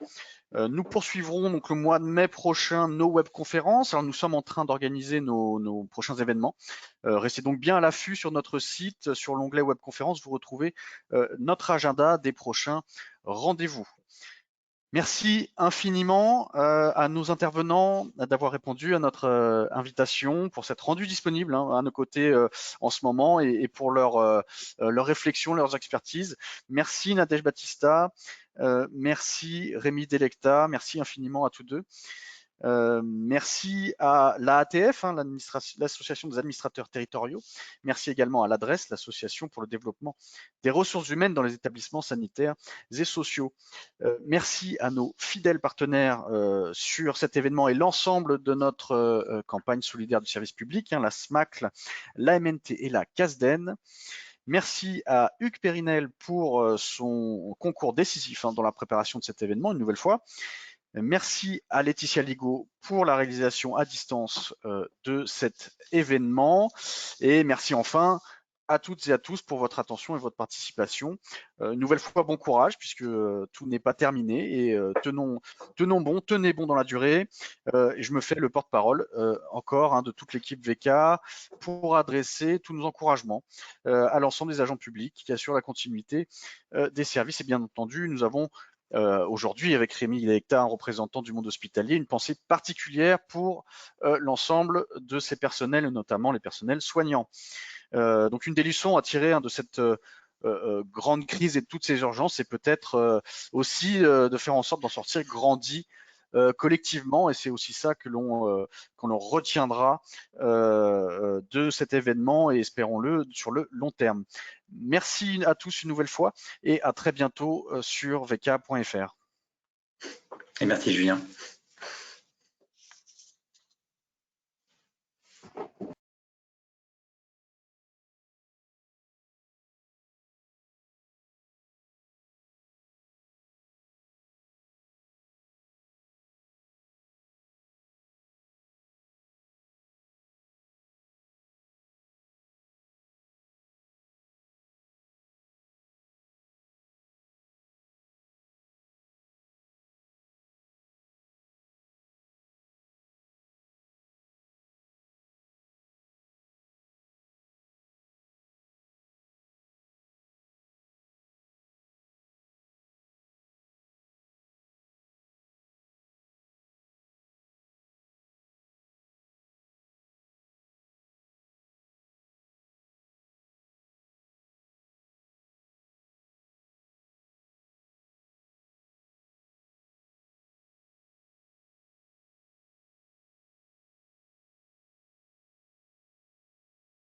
Speaker 1: Nous poursuivrons donc le mois de mai prochain nos webconférences. Alors nous sommes en train d'organiser nos prochains événements. Restez donc bien à l'affût sur notre site, sur l'onglet webconférences, vous retrouvez notre agenda des prochains rendez-vous. Merci infiniment à nos intervenants d'avoir répondu à notre invitation, pour s'être rendus disponibles hein, à nos côtés en ce moment et pour leurs réflexions, leurs expertises. Merci Nadège Battista, merci Rémi Delecta, merci infiniment à tous deux. Merci à l'AATF, hein, l'Association des administrateurs territoriaux. Merci également à l'ADRES, l'Association pour le développement des ressources humaines dans les établissements sanitaires et sociaux. Merci à nos fidèles partenaires sur cet événement et l'ensemble de notre campagne solidaire du service public, hein, la SMACL, la MNT et la CASDEN. Merci à Hugues Périnel pour son concours décisif hein, dans la préparation de cet événement, une nouvelle fois. Merci à Laetitia Ligo pour la réalisation à distance de cet événement. Et merci enfin à toutes et à tous pour votre attention et votre participation. Une nouvelle fois, bon courage puisque tout n'est pas terminé et tenons bon, tenez bon dans la durée. Et je me fais le porte-parole encore hein, de toute l'équipe VK pour adresser tous nos encouragements à l'ensemble des agents publics qui assurent la continuité des services. Et bien entendu, nous avons aujourd'hui, avec Rémi Delecta, un représentant du monde hospitalier, une pensée particulière pour l'ensemble de ces personnels, notamment les personnels soignants. Donc une des leçons à tirer hein, de cette grande crise et de toutes ces urgences, c'est peut-être aussi de faire en sorte d'en sortir grandi collectivement, et c'est aussi ça que l'on retiendra de cet événement et espérons-le sur le long terme. Merci à tous une nouvelle fois et à très bientôt sur vk.fr.
Speaker 3: Et merci Julien.